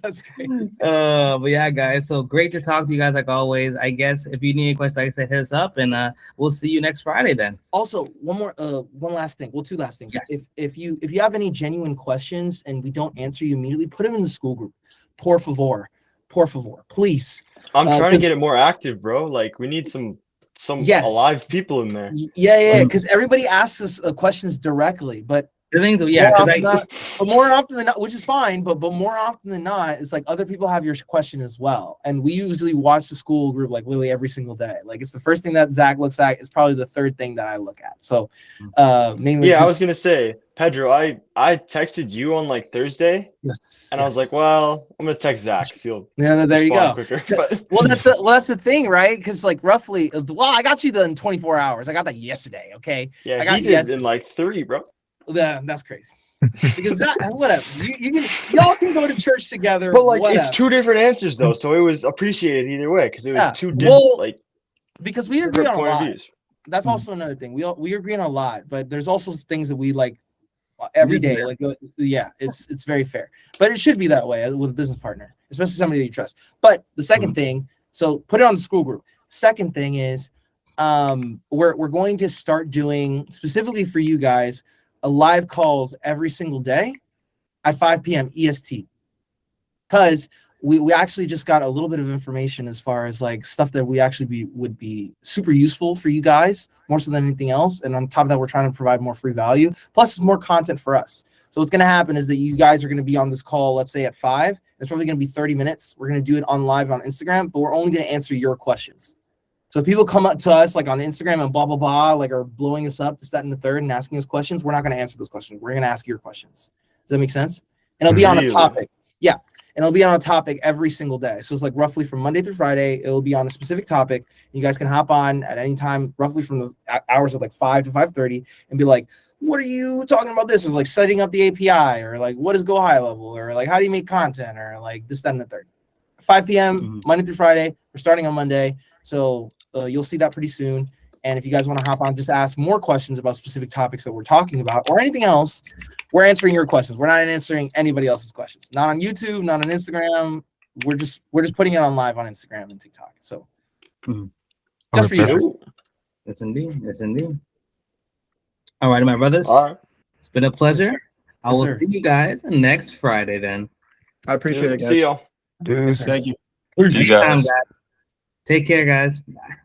That's crazy. But yeah, guys. So great to talk to you guys like always. I guess if you need any questions, like I said, hit us up, and we'll see you next Friday then. Also, one last thing. Well, 2 last things. Yes. If you have any genuine questions and we don't answer you immediately, put them in the school group. Por favor, please. I'm trying to 'cause- get it more active, bro. Like we need some Yes. alive people in there. Yeah, because everybody asks us questions directly, but The things, yeah, more 'cause often but more often than not, which is fine, but more often than not, it's like other people have your question as well. And we usually watch the school group like literally every single day. Like it's the first thing that Zach looks at. It's probably the third thing that I look at. So mainly Yeah, I was gonna say, Pedro, I texted you on like Thursday, and I was like, well, I'm gonna text Zach. So yeah, there you go. quicker. But Well, that's the thing, right? Because like roughly, I got you in 24 hours. I got that yesterday. Okay, yeah, I got he you did yesterday. in like 3, bro. That's crazy. Because that whatever y'all can go to church together. But like, whatever. it's 2 different answers though, so it was appreciated either way because it was Yeah, 2 different like because we agree different on a point of lot. views. That's also another thing. We agree on a lot, but there's also things that we like every day. Like, yeah, it's very fair, but it should be that way with a business partner, especially somebody that you trust. But the second thing, so put it on the school group. Second thing is, we're going to start doing specifically for you guys live calls every single day at 5 p.m. EST, because we actually just got a little bit of information as far as like stuff that we actually would be super useful for you guys more so than anything else. And on top of that, we're trying to provide more free value. Plus, it's more content for us. So what's going to happen is that you guys are going to be on this call, let's say at 5. It's probably going to be 30 minutes. We're going to do it on live on Instagram, but we're only going to answer your questions. So if people come up to us like on Instagram and blah, blah, blah, like are blowing us up, this, that, and the third and asking us questions, we're not going to answer those questions. We're going to ask your questions. Does that make sense? And it'll be on a topic. Yeah. And it'll be on a topic every single day. So it's like roughly from Monday through Friday, it'll be on a specific topic. You guys can hop on at any time, roughly from the hours of like 5 to 5:30 and be like, what are you talking about? This is like setting up the API, or like, what is Go High Level, or like, how do you make content, or like this, that, and the third. 5 p.m. Monday through Friday. We're starting on Monday. So you'll see that pretty soon. And if you guys want to hop on, just ask more questions about specific topics that we're talking about or anything else, we're answering your questions. We're not answering anybody else's questions. Not on YouTube, not on Instagram. We're just putting it on live on Instagram and TikTok. So just for you guys. Yes, indeed. Yes, indeed. All right, my brothers. All right. It's been a pleasure. I will sir. see you guys next Friday then. I appreciate it, guys. See y'all. Dude, Thank you. You guys. Take care, guys. Bye.